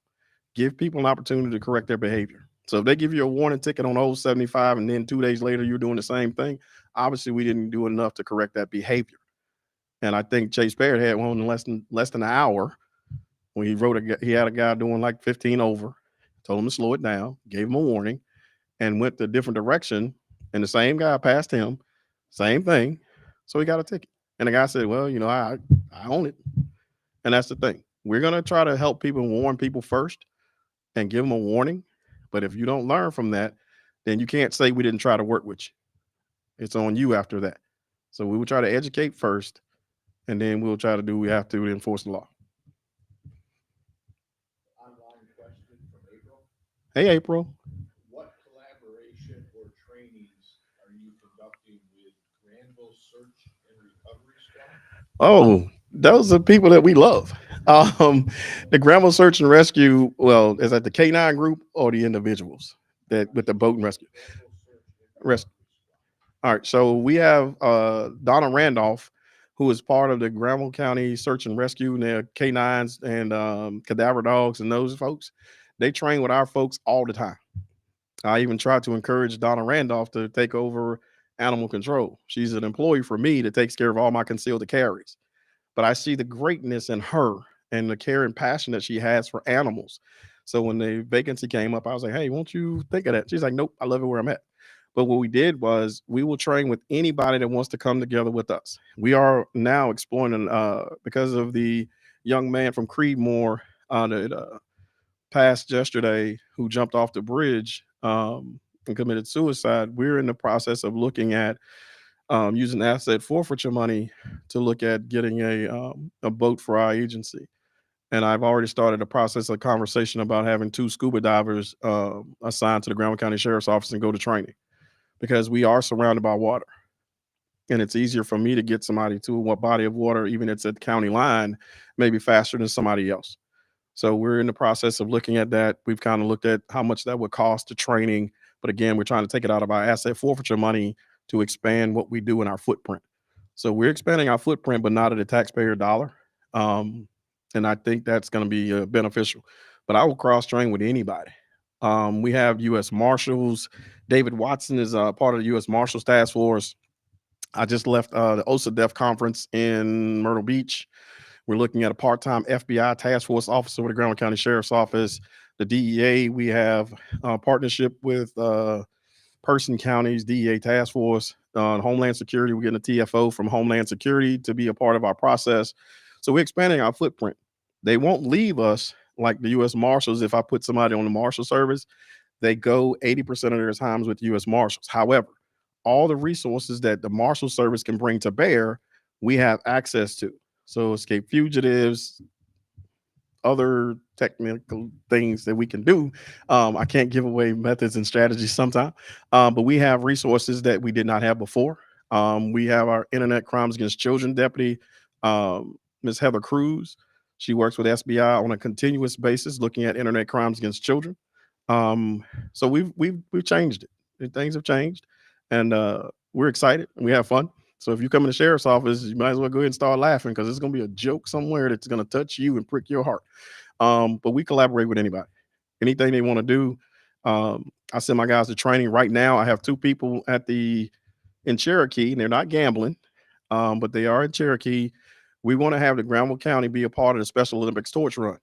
[SPEAKER 1] Give people an opportunity to correct their behavior. So if they give you a warning ticket on old 75 and then 2 days later you're doing the same thing, obviously we didn't do enough to correct that behavior. And I think Chase Barrett had one in less than an hour when he had a guy doing like 15 over, told him to slow it down, gave him a warning, and went the different direction. And the same guy passed him, same thing. So he got a ticket. And the guy said, well, I own it. And that's the thing. We're going to try to help people, warn people first and give them a warning. But if you don't learn from that, then you can't say we didn't try to work with you. It's on you after that. So we will try to educate first, and then we'll try to do what we have to enforce the law.
[SPEAKER 4] Online question from April.
[SPEAKER 1] Hey, April.
[SPEAKER 4] What collaboration or trainings are you conducting with Granville Search and Recovery Squad?
[SPEAKER 1] Oh, those are people that we love. The Granville Search and Rescue, well, is that the K9 group or the individuals that with the boat and rescue?
[SPEAKER 4] Granville Search and
[SPEAKER 1] Rescue.
[SPEAKER 4] Recovery Squad.
[SPEAKER 1] All right, so we have Donna Randolph, who is part of the Granville County Search and Rescue, and their K9s and cadaver dogs and those folks. They train with our folks all the time. I even tried to encourage Donna Randolph to take over animal control. She's an employee for me that takes care of all my concealed carries. But I see the greatness in her and the care and passion that she has for animals. So when the vacancy came up, I was like, hey, won't you think of that? She's like, nope, I love it where I'm at. But what we did was we will train with anybody that wants to come together with us. We are now exploring, because of the young man from Creedmoor that passed yesterday who jumped off the bridge and committed suicide. We're in the process of looking at using asset forfeiture money to look at getting a boat for our agency. And I've already started a process of conversation about having 2 scuba divers assigned to the Granville County Sheriff's Office and go to training because we are surrounded by water. and it's easier for me to get somebody to a body of water, even if it's at the county line, maybe faster than somebody else. So we're in the process of looking at that. We've kind of looked at how much that would cost to training, but again, we're trying to take it out of our asset forfeiture money to expand what we do in our footprint. So we're expanding our footprint, but not at a taxpayer dollar. Um, and I think that's going to be beneficial. But I will cross train with anybody. We have U.S. Marshals. David Watson is part of the U.S. Marshals Task Force. I just left the OSA conference in Myrtle Beach. We're looking at a part-time FBI task force officer with the Graham County Sheriff's Office. The DEA, we have a partnership with Person County's DEA task force. On Homeland Security, we're getting a TFO from Homeland Security to be a part of our process. So we're expanding our footprint. They won't leave us like the U.S. Marshals. If I put somebody on the Marshal Service, they go 80% of their times with U.S. Marshals. However, all the resources that the Marshal Service can bring to bear, we have access to. So escape fugitives, other technical things that we can do. I can't give away methods and strategies sometimes, but we have resources that we did not have before. We have our Internet Crimes Against Children deputy, Ms. Heather Cruz. She works with SBI on a continuous basis, looking at internet crimes against children. Um, so we've changed it. Things have changed, and we're excited. And we have fun. So if you come in the sheriff's office, you might as well go ahead and start laughing because it's going to be a joke somewhere that's going to touch you and prick your heart. But we collaborate with anybody, anything they want to do. I send my guys to training right now. I have two people at the in Cherokee, and they're not gambling, but they are in Cherokee. We want to have the Granville County be a part of the Special Olympics torch run.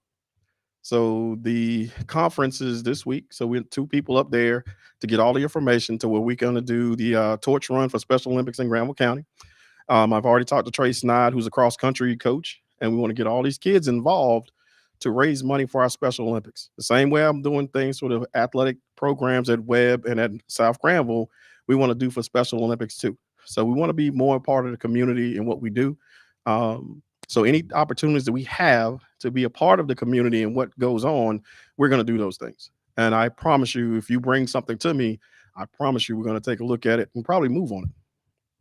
[SPEAKER 1] So the conference is this week. So we're two people up there to get all the information to where we're going to do the torch run for Special Olympics in Granville County. I've already talked to Trey Snide, who's a cross country coach, and we want to get all these kids involved to raise money for our Special Olympics. The same way I'm doing things for the athletic programs at Webb and at South Granville, we want to do for Special Olympics too. So we want to be more a part of the community in what we do. So any opportunities that we have to be a part of the community and what goes on, we're going to do those things. And I promise you, if you bring something to me, I promise you we're going to take a look at it and probably move on it.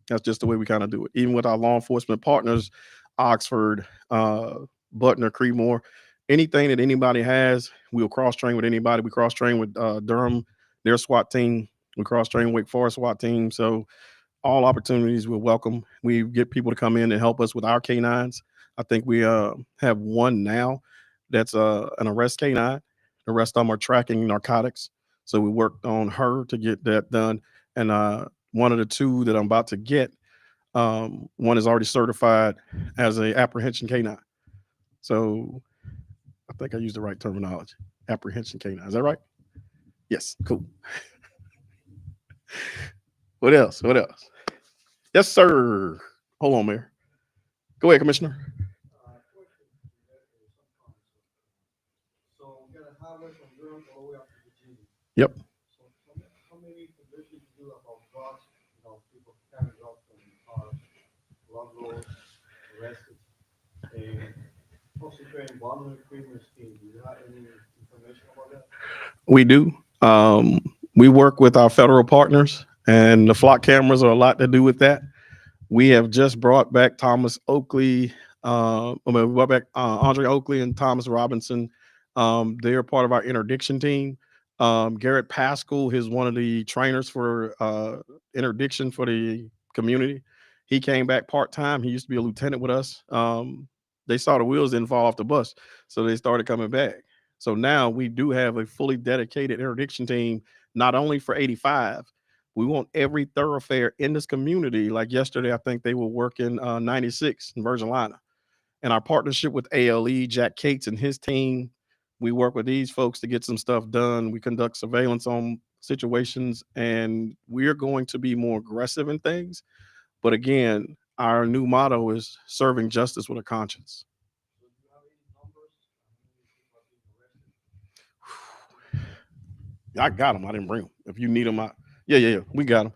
[SPEAKER 1] That's just the way we kind of do it. Even with our law enforcement partners, Oxford, Butner, Creedmoor, anything that anybody has, we'll cross train with anybody. We cross train with Durham, their SWAT team. We cross train Wake Forest SWAT team. So all opportunities we're welcome. We get people to come in and help us with our canines. I think we have one now that's an arrest canine. The rest of them are tracking narcotics. So we worked on her to get that done. And one of the two that I'm about to get, one is already certified as a apprehension canine. So I think I used the right terminology. Apprehension canine. Is that right? Yes. Cool. What else? What else? Yes, sir. Hold on, Mayor. Go ahead, Commissioner.
[SPEAKER 3] Question related to some comments. So we got a highway from Durham all the way up to Virginia.
[SPEAKER 1] Yep.
[SPEAKER 3] So how many conditions you do about drugs, people carrying drugs from cars, love roads, arrested, and also creating voluntary treatment scheme. Do you have any information about that?
[SPEAKER 1] We do. We work with our federal partners, and the flock cameras are a lot to do with that. We have just brought back Thomas Oakley. We brought back Andre Oakley and Thomas Robinson. They are part of our interdiction team. Garrett Pascal is one of the trainers for interdiction for the community. He came back part time. He used to be a lieutenant with us. They saw the wheels didn't fall off the bus, so they started coming back. So now we do have a fully dedicated interdiction team, not only for 85. We want every thoroughfare in this community. Like yesterday, I think they were working 96 in Virgin Lina. And our partnership with ALE, Jack Cates and his team, we work with these folks to get some stuff done. We conduct surveillance on situations, and we're going to be more aggressive in things. But again, our new motto is serving justice with a conscience.
[SPEAKER 3] So do you have any numbers? How many people are being arrested?
[SPEAKER 1] I got them. I didn't bring them. If you need them, yeah. We got them.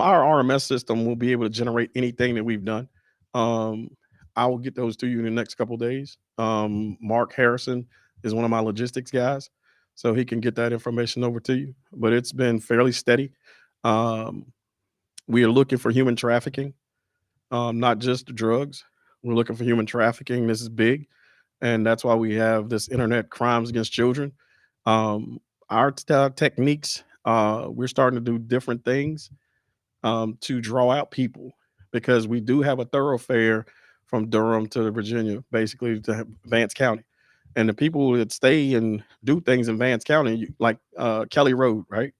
[SPEAKER 1] Our RMS system will be able to generate anything that we've done. Um, I will get those to you in the next couple of days. Mark Harrison is one of my logistics guys, so he can get that information over to you. But it's been fairly steady. Um, we are looking for human trafficking. not just the drugs. We're looking for human trafficking. This is big, and that's why we have this internet crimes against children. Um, our techniques, we're starting to do different things to draw out people because we do have a thoroughfare from Durham to Virginia, basically to Vance County. And the people that stay and do things in Vance County, like Kelly Road, right?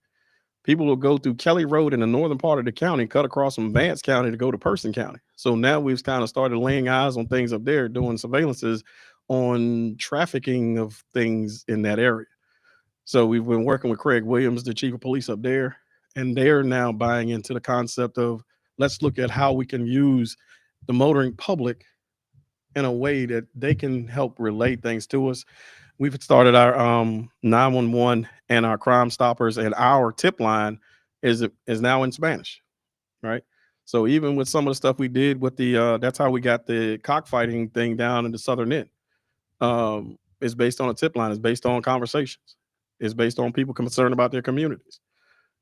[SPEAKER 1] People will go through Kelly Road in the northern part of the county, cut across from Vance County to go to Person County. So now we've kind of started laying eyes on things up there, doing surveillances on trafficking of things in that area. So we've been working with Craig Williams, the chief of police up there, and they're now buying into the concept of let's look at how we can use the motoring public in a way that they can help relate things to us. We've started our 911 and our Crime Stoppers, and our tip line is now in Spanish, right? So even with some of the stuff we did with the that's how we got the cockfighting thing down in the southern end. It's based on a tip line. It's based on conversations. It's based on people concerned about their communities.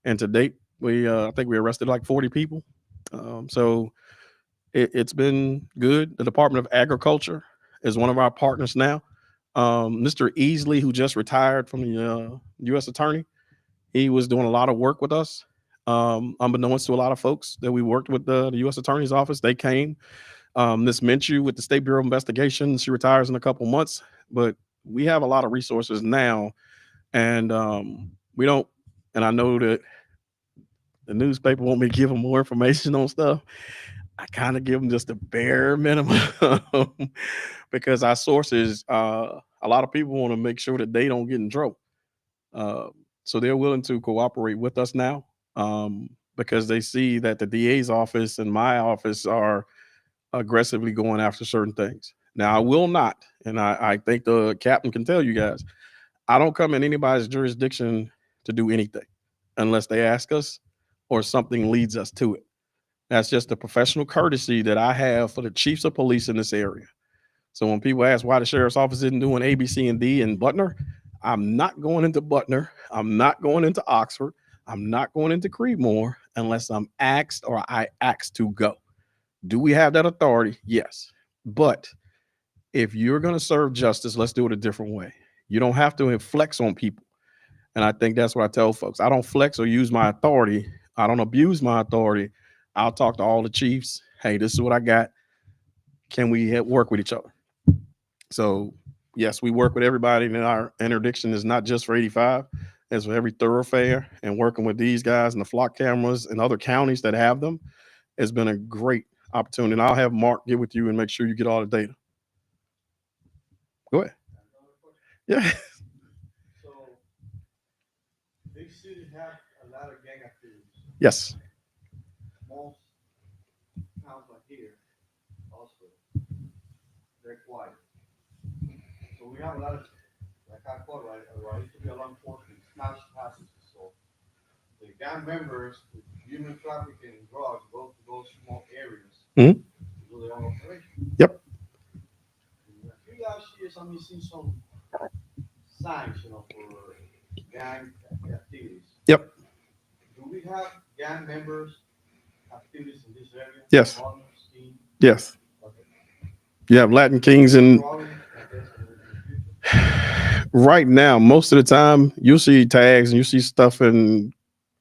[SPEAKER 1] And to date, we I think we arrested like 40 people. So it's been good. The Department of Agriculture is one of our partners now. Mr. Easley, who just retired from the U.S. Attorney, he was doing a lot of work with us. Unbeknownst to a lot of folks that we worked with the U.S. Attorney's office, they came. Miss Minshew with the State Bureau of Investigation, she retires in a couple months, but we have a lot of resources now, and we don't. And I know that the newspaper want me to give them more information on stuff. I kind of give them just the bare minimum because our sources, a lot of people want to make sure that they don't get in trouble. Uh, so they're willing to cooperate with us now because they see that the DA's office and my office are aggressively going after certain things. Now, I will not, and I think the captain can tell you guys, I don't come in anybody's jurisdiction to do anything unless they ask us or something leads us to it. That's just the professional courtesy that I have for the chiefs of police in this area. So when people ask why the sheriff's office isn't doing A, B, C, and D in Butner, I'm not going into Butner. I'm not going into Oxford. I'm not going into Creedmoor unless I'm asked or I ask to go. Do we have that authority? Yes. But if you're going to serve justice, let's do it a different way. You don't have to flex on people. And I think that's what I tell folks. I don't flex or use my authority. I don't abuse my authority. I'll talk to all the chiefs. Hey, this is what I got. Can we work with each other? So, yes, we work with everybody. And our interdiction is not just for 85, it's for every thoroughfare. And working with these guys and the flock cameras and other counties that have them has been a great opportunity. And I'll have Mark get with you and make sure you get all the data. Go ahead.
[SPEAKER 3] Another question.
[SPEAKER 1] Yeah.
[SPEAKER 3] So, big cities have a lot of gang activities.
[SPEAKER 1] Yes.
[SPEAKER 3] Most towns like here, also, they're quiet. So we have a lot of, like I call right, I used to be a law enforcement, smash passages. So the gang members with human trafficking and drugs go to those small areas
[SPEAKER 1] Mhm.
[SPEAKER 3] to do their own operation.
[SPEAKER 1] Yep.
[SPEAKER 3] In a few last years, I'm missing some signs, for gang activities.
[SPEAKER 1] Yep.
[SPEAKER 3] Do we have gang members activities in this area?
[SPEAKER 1] Yes.
[SPEAKER 3] Partners, team?
[SPEAKER 1] Yes.
[SPEAKER 3] Okay.
[SPEAKER 1] You have Latin Kings and
[SPEAKER 3] Growing, I guess, in the future.
[SPEAKER 1] right now, most of the time, you'll see tags and you see stuff in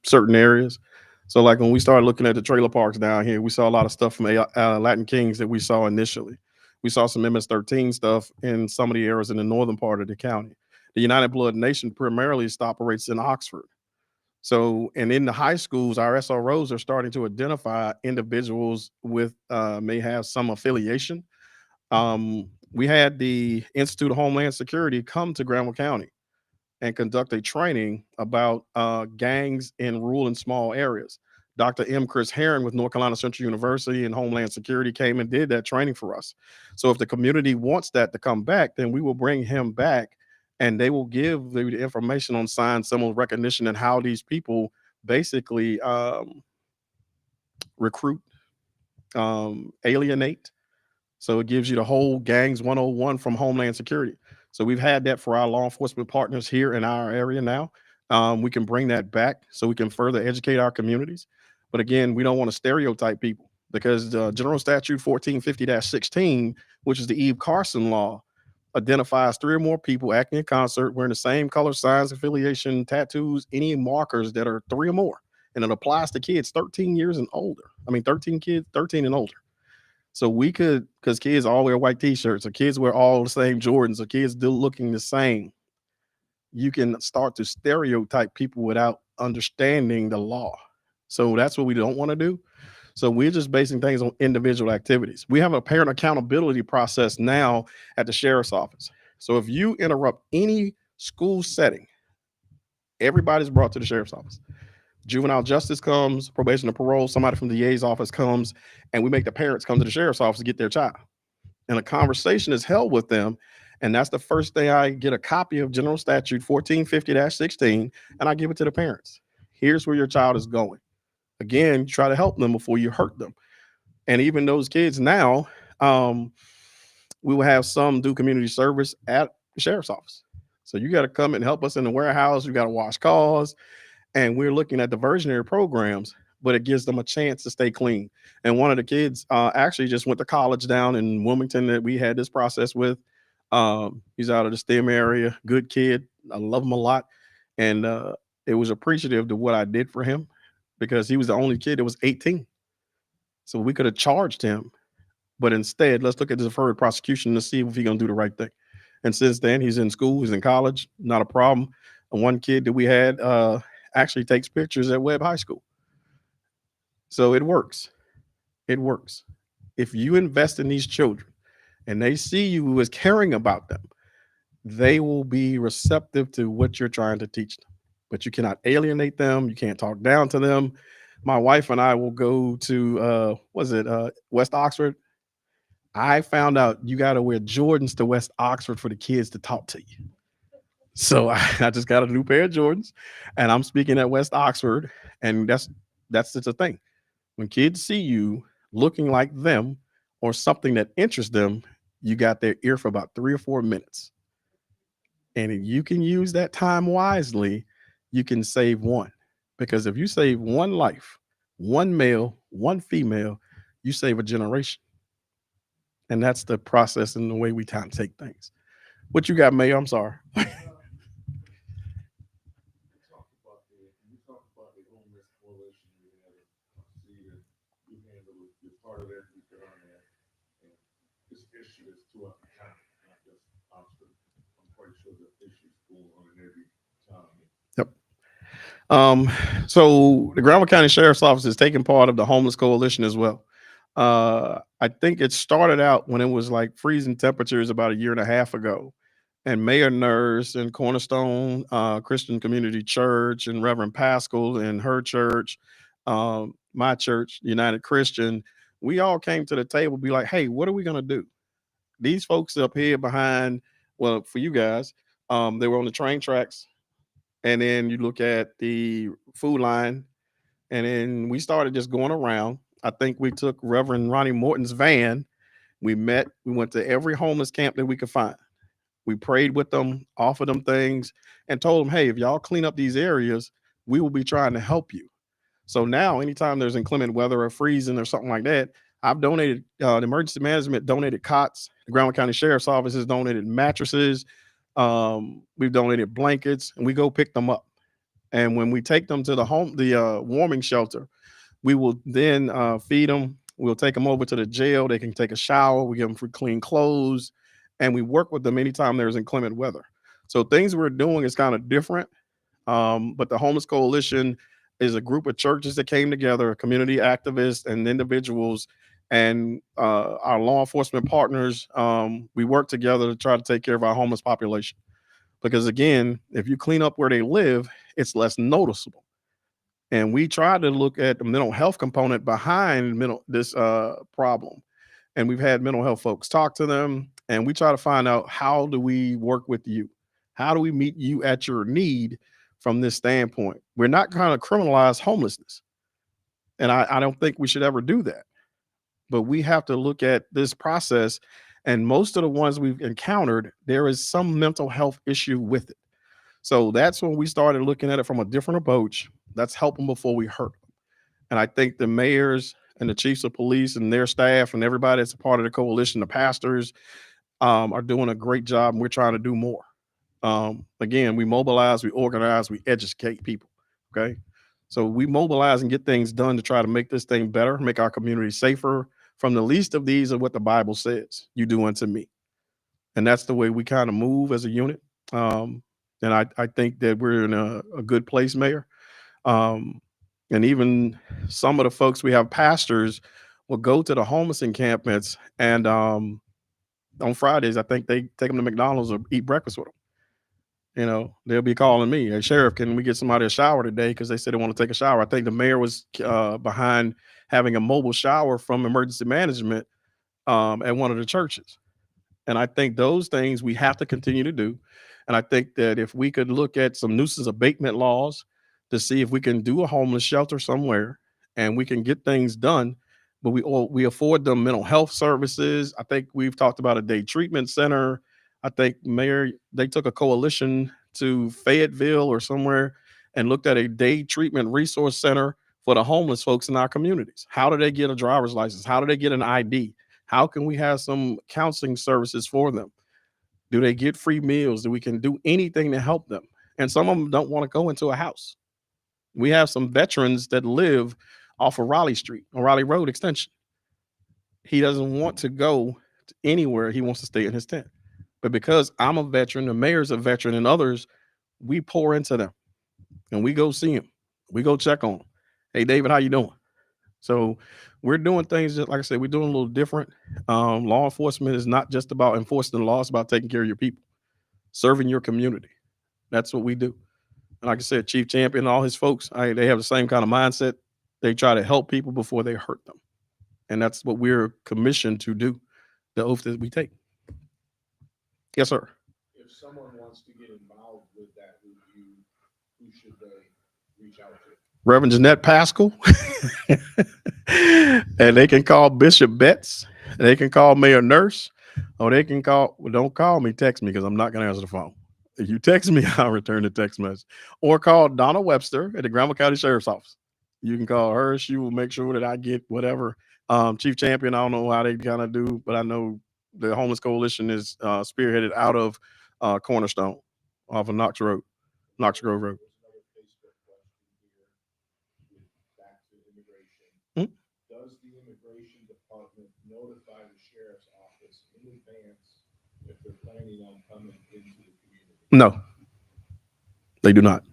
[SPEAKER 1] certain areas. So, like when we started looking at the trailer parks down here, we saw a lot of stuff from Latin Kings that we saw initially. We saw some MS-13 stuff in some of the areas in the northern part of the county. The United Blood Nation primarily operates in Oxford. So, and in the high schools, our SROs are starting to identify individuals with may have some affiliation. We had the Institute of Homeland Security come to Granville County and conduct a training about gangs in rural and small areas. Dr. M. Chris Herron with North Carolina Central University and Homeland Security came and did that training for us. So if the community wants that to come back, then we will bring him back and they will give the information on sign symbol recognition and how these people basically recruit, alienate. So it gives you the whole gangs 101 from Homeland Security. So we've had that for our law enforcement partners here in our area now. We can bring that back so we can further educate our communities. But again, we don't want to stereotype people. because General Statute 1450-16, which is the Eve Carson law, identifies three or more people acting in concert wearing the same color, signs, affiliation, tattoos, any markers that are three or more. And it applies to kids 13 years and older. I mean, 13 kids, 13 and older. So we could, because kids all wear white t-shirts, or kids wear all the same Jordans, or kids do looking the same. You can start to stereotype people without understanding the law. So that's what we don't want to do. So we're just basing things on individual activities. We have a parent accountability process now at the sheriff's office. So if you interrupt any school setting, everybody's brought to the sheriff's office. Juvenile justice comes, probation and parole, somebody from the DA's office comes, and we make the parents come to the sheriff's office to get their child. And a conversation is held with them. And that's the first thing. I get a copy of General Statute 1450-16, and I give it to the parents. Here's where your child is going. Again, try to help them before you hurt them. And even those kids now, we will have some do community service at the sheriff's office. So you got to come and help us in the warehouse. You got to wash cars. And we're looking at diversionary programs, but it gives them a chance to stay clean. And one of the kids actually just went to college down in Wilmington that we had this process with. He's out of the STEM area, good kid. I love him a lot. And it was appreciative to what I did for him because he was the only kid that was 18. So we could have charged him, but instead, let's look at the deferred prosecution to see if he's going to do the right thing. And since then, he's in school, he's in college, not a problem. And one kid that we had actually takes pictures at Webb High School. So it works. It works. If you invest in these children and they see you as caring about them, they will be receptive to what you're trying to teach them. But you cannot alienate them. You can't talk down to them. My wife and I will go to West Oxford. I found out you got to wear Jordans to West Oxford for the kids to talk to you. So I just got a new pair of Jordans, and I'm speaking at West Oxford, and that's just a thing. When kids see you looking like them or something that interests them, you got their ear for about 3 or 4 minutes. And if you can use that time wisely, you can save one. Because if you save one life, one male, one female, you save a generation. And that's the process and the way we kind of take things. What you got, Mayor? I'm sorry.
[SPEAKER 4] You talked about the homeless coalition. You had a seat and you handle you're part of that, you can earn that. And this issue is throughout the county, not just Oxford. I'm quite sure the issues going on in every town.
[SPEAKER 1] Yep. So the Granville County Sheriff's Office is taking part of the homeless coalition as well. I think it started out when it was like freezing temperatures about a year and a half ago. And Mayor Nurse and Cornerstone Christian Community Church and Reverend Pascal and her church, my church, United Christian, we all came to the table, be like, hey, what are we going to do? These folks up here behind, well, for you guys, they were on the train tracks. And then you look at the food line, and then we started just going around. I think we took Reverend Ronnie Morton's van. We went to every homeless camp that we could find. We prayed with them, offered them things, and told them, hey, if y'all clean up these areas, we will be trying to help you. So now, anytime there's inclement weather or freezing or something like that, I've donated, the emergency management donated cots. The Granville County Sheriff's Office has donated mattresses. We've donated blankets, and we go pick them up. And when we take them to the warming shelter, we will then feed them. We'll take them over to the jail. They can take a shower. We give them free clean clothes, and we work with them anytime there's inclement weather. So things we're doing is kind of different. But the Homeless Coalition is a group of churches that came together, community activists and individuals, and our law enforcement partners. We work together to try to take care of our homeless population. Because again, if you clean up where they live, it's less noticeable. And we try to look at the mental health component behind this problem. And we've had mental health folks talk to them, and we try to find out, how do we work with you? How do we meet you at your need from this standpoint? We're not going to criminalize homelessness. And I don't think we should ever do that. But we have to look at this process. And most of the ones we've encountered, there is some mental health issue with it. So that's when we started looking at it from a different approach. Let's help them before we hurt them. And I think the mayors and the chiefs of police and their staff and everybody that's a part of the coalition, the pastors, are doing a great job, and we're trying to do more. Again, we mobilize, we organize, we educate people. Okay. So we mobilize and get things done to try to make this thing better, make our community safer. From the least of these are what the Bible says, you do unto me. And that's the way we kind of move as a unit. And I think that we're in a good place, Mayor. Um, and even some of the folks we have pastors will go to the homeless encampments, and on Fridays, I think they take them to McDonald's or eat breakfast with them. They'll be calling me, "Hey, Sheriff, can we get somebody a shower today?" Because they said they want to take a shower. I think the mayor was behind having a mobile shower from emergency management at one of the churches. And I think those things we have to continue to do. And I think that if we could look at some nuisance abatement laws to see if we can do a homeless shelter somewhere and we can get things done, but we afford them mental health services. I think we've talked about a day treatment center. I think, Mayor, they took a coalition to Fayetteville or somewhere and looked at a day treatment resource center for the homeless folks in our communities. How do they get a driver's license? How do they get an ID? How can we have some counseling services for them? Do they get free meals? Do we can do anything to help them? And some of them don't want to go into a house. We have some veterans that live off of Raleigh Street or Raleigh Road Extension. He doesn't want to go to anywhere. He wants to stay in his tent. But because I'm a veteran, the mayor's a veteran, and others, we pour into them and we go see him. We go check on him. Hey, David, how you doing? So we're doing things that, like I said, we're doing a little different. Law enforcement is not just about enforcing the law; it's about taking care of your people, serving your community. That's what we do. And like I said, Chief Champion and all his folks, they have the same kind of mindset. They try to help people before they hurt them, and that's what we're commissioned to do. The oath that we take. Yes, sir.
[SPEAKER 4] If someone wants to get involved with that, who should they reach out to?
[SPEAKER 1] Reverend Jeanette Pascal, and they can call Bishop Betts. They can call Mayor Nurse, or they can call. Well, don't call me. Text me because I'm not going to answer the phone. If you text me, I'll return the text message. Or call Donna Webster at the Granville County Sheriff's Office. You can call her. She will make sure that I get whatever. Chief Champion, I don't know how they kind of do, but I know the Homeless Coalition is spearheaded out of Cornerstone off of Knox Grove Road.
[SPEAKER 4] There's another Facebook question here back to immigration.
[SPEAKER 1] Hmm?
[SPEAKER 4] Does the immigration department notify the sheriff's office in advance if they're planning on coming into the community?
[SPEAKER 1] No, they do not.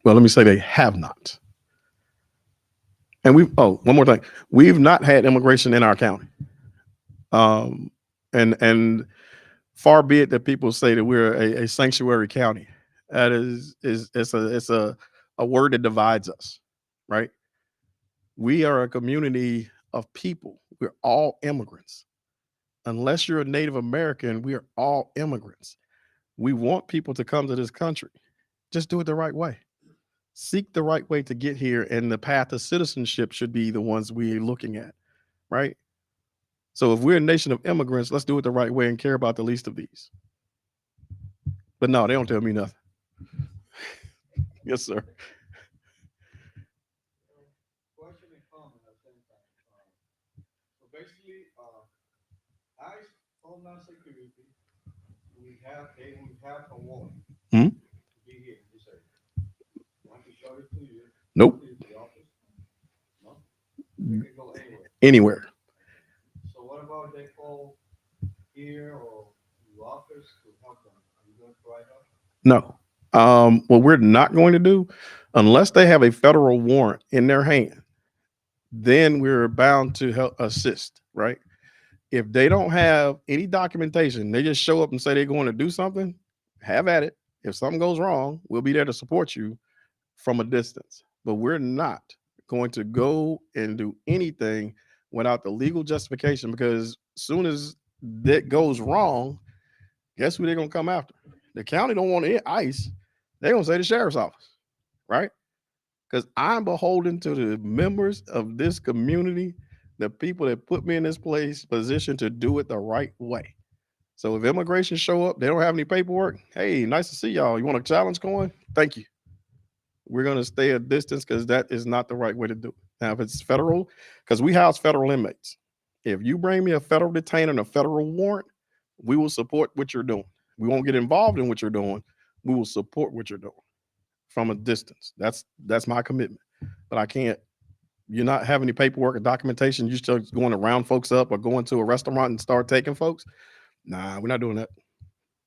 [SPEAKER 1] Well, let me say they have not. And one more thing. We've not had immigration in our county. And far be it that people say that we're a sanctuary county. That it's a word that divides us, right? We are a community of people. We're all immigrants. Unless you're a Native American, we are all immigrants. We want people to come to this country. Just do it the right way. Seek the right way to get here, and the path to citizenship should be the ones we're looking at, right? So if we're a nation of immigrants, let's do it the right way and care about the least of these. But no, they don't tell me nothing. Yes, sir.
[SPEAKER 6] Question and comment at the same time. So basically, as Homeland Security, we have a warrant
[SPEAKER 1] Hmm?
[SPEAKER 6] to be here in this area. Want to show it to you?
[SPEAKER 1] Nope.
[SPEAKER 6] To the office? No? They can go anywhere.
[SPEAKER 1] Anywhere.
[SPEAKER 6] So what about they call here or the office to help them? Are you going to provide help?
[SPEAKER 1] No. What we're not going to do, unless they have a federal warrant in their hand, then we're bound to help assist, right? If they don't have any documentation, they just show up and say they're going to do something, have at it. If something goes wrong, we'll be there to support you from a distance. But we're not going to go and do anything without the legal justification, because as soon as that goes wrong, guess who they're going to come after? The county don't want ICE. They're going to say the sheriff's office, right? Because I'm beholden to the members of this community, the people that put me in this position to do it the right way. So if immigration show up, they don't have any paperwork. Hey, nice to see y'all. You want a challenge coin? Thank you. we're going to stay a distance because that is not the right way to do it. Now, if it's federal, because we house federal inmates, if you bring me a federal detainer and a federal warrant, we will support what you're doing. We won't get involved in what you're doing. We will support what you're doing from a distance. That's my commitment. But I can't. You're not having any paperwork or documentation. You still going to round folks up or going to a restaurant and start taking folks. Nah, we're not doing that.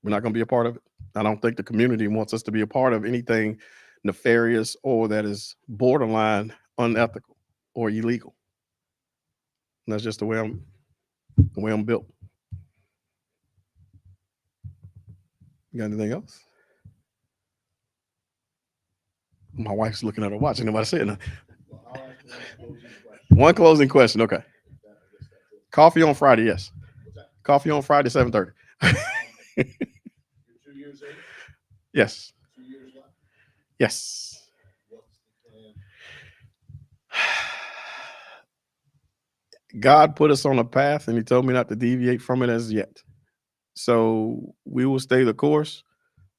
[SPEAKER 1] We're not going to be a part of it. I don't think the community wants us to be a part of anything nefarious or that is borderline unethical or illegal. And that's just the way I'm built. You got anything else? My wife's looking at her watch. Ain't nobody saying nothing.
[SPEAKER 4] Well, I'll ask one closing question.
[SPEAKER 1] One closing question. Okay.
[SPEAKER 4] I guess that's it.
[SPEAKER 1] Coffee on Friday. Yes.
[SPEAKER 4] What's that?
[SPEAKER 1] Coffee on Friday, 7:30.
[SPEAKER 4] You're 2 years in,
[SPEAKER 1] Yes.
[SPEAKER 4] 2 years left.
[SPEAKER 1] Yes.
[SPEAKER 4] What's the plan?
[SPEAKER 1] God put us on a path and he told me not to deviate from it as yet. So we will stay the course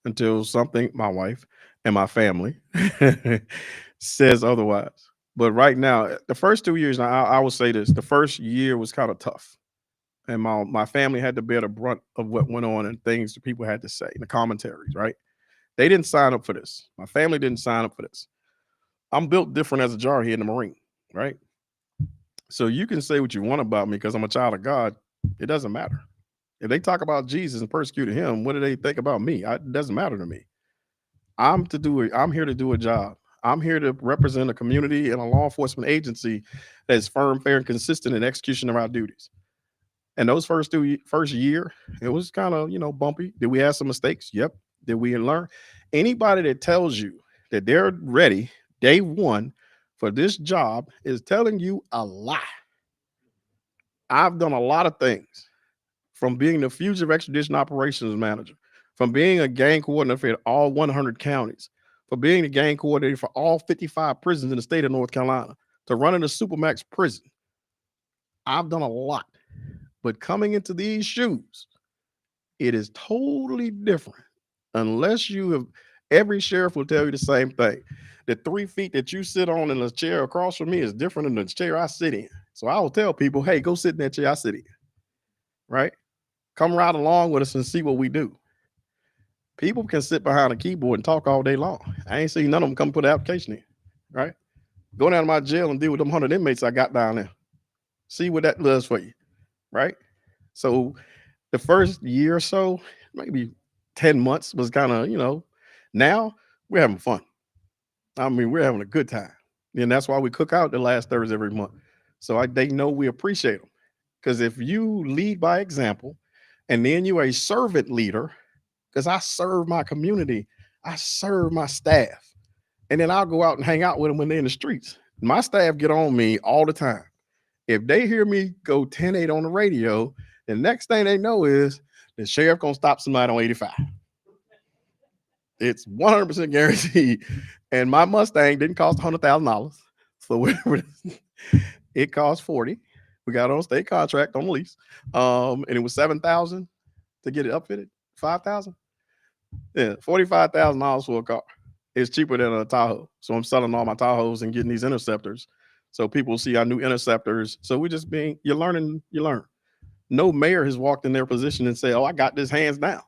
[SPEAKER 1] until something, my wife and my family, says otherwise. But right now, the first 2 years, I will say this, the first year was kind of tough. And my family had to bear the brunt of what went on and things that people had to say, the commentaries, right? They didn't sign up for this. My family didn't sign up for this. I'm built different as a jarhead in the Marine, right? So you can say what you want about me because I'm a child of God. It doesn't matter. If they talk about Jesus and persecuted him, what do they think about me? It doesn't matter to me. I'm here to do a job. I'm here to represent a community and a law enforcement agency that is firm, fair, and consistent in execution of our duties. And those first year, it was kind of bumpy. Did we have some mistakes? Yep. Did we learn? Anybody that tells you that they're ready day one for this job is telling you a lie. I've done a lot of things, from being the fugitive extradition operations manager, from being a gang coordinator for all 100 counties, for being the gang coordinator for all 55 prisons in the state of North Carolina, to running a supermax prison. I've done a lot. But coming into these shoes, it is totally different. Unless you have, every sheriff will tell you the same thing. The 3 feet that you sit on in the chair across from me is different than the chair I sit in. So I will tell people, hey, go sit in that chair I sit in. Right? Come right along with us and see what we do. People can sit behind a keyboard and talk all day long. I ain't seen none of them come put an application in. Right? Go down to my jail and deal with them 100 inmates I got down there. See what that does for you. Right? So the first year or so, maybe 10 months was kind of, now we're having fun. I mean, we're having a good time. And that's why we cook out the last Thursday every month. So they know we appreciate them. Because if you lead by example and then you're a servant leader, because I serve my community, I serve my staff, and then I'll go out and hang out with them when they're in the streets. My staff get on me all the time. If they hear me go 10-8 on the radio, the next thing they know is the sheriff going to stop somebody on 85. It's 100% guaranteed. And my Mustang didn't cost $100,000. So whatever it cost 40. We got on state contract on the lease. And it was $7,000 to get it upfitted. 5,000. Yeah, $45,000 for a car. It's cheaper than a Tahoe. So I'm selling all my Tahoes and getting these Interceptors. So people see our new Interceptors. So we just you learn. No mayor has walked in their position and say, oh, I got this hands down.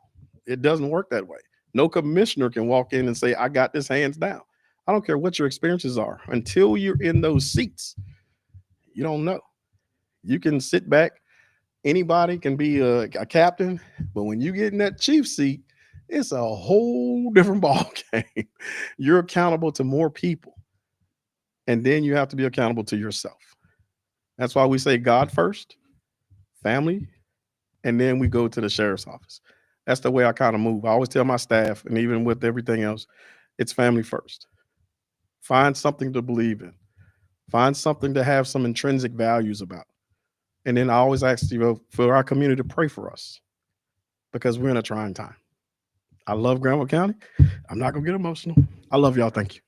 [SPEAKER 1] It doesn't work that way. No commissioner can walk in and say, I got this hands down. I don't care what your experiences are. Until you're in those seats, you don't know. You can sit back. Anybody can be a captain. But when you get in that chief seat, it's a whole different ball game. You're accountable to more people. And then you have to be accountable to yourself. That's why we say God first, family, and then we go to the sheriff's office. That's the way I kind of move. I always tell my staff, and even with everything else, it's family first. Find something to believe in. Find something to have some intrinsic values about. And then I always ask you for our community to pray for us because we're in a trying time. I love Granville County. I'm not going to get emotional. I love y'all. Thank you.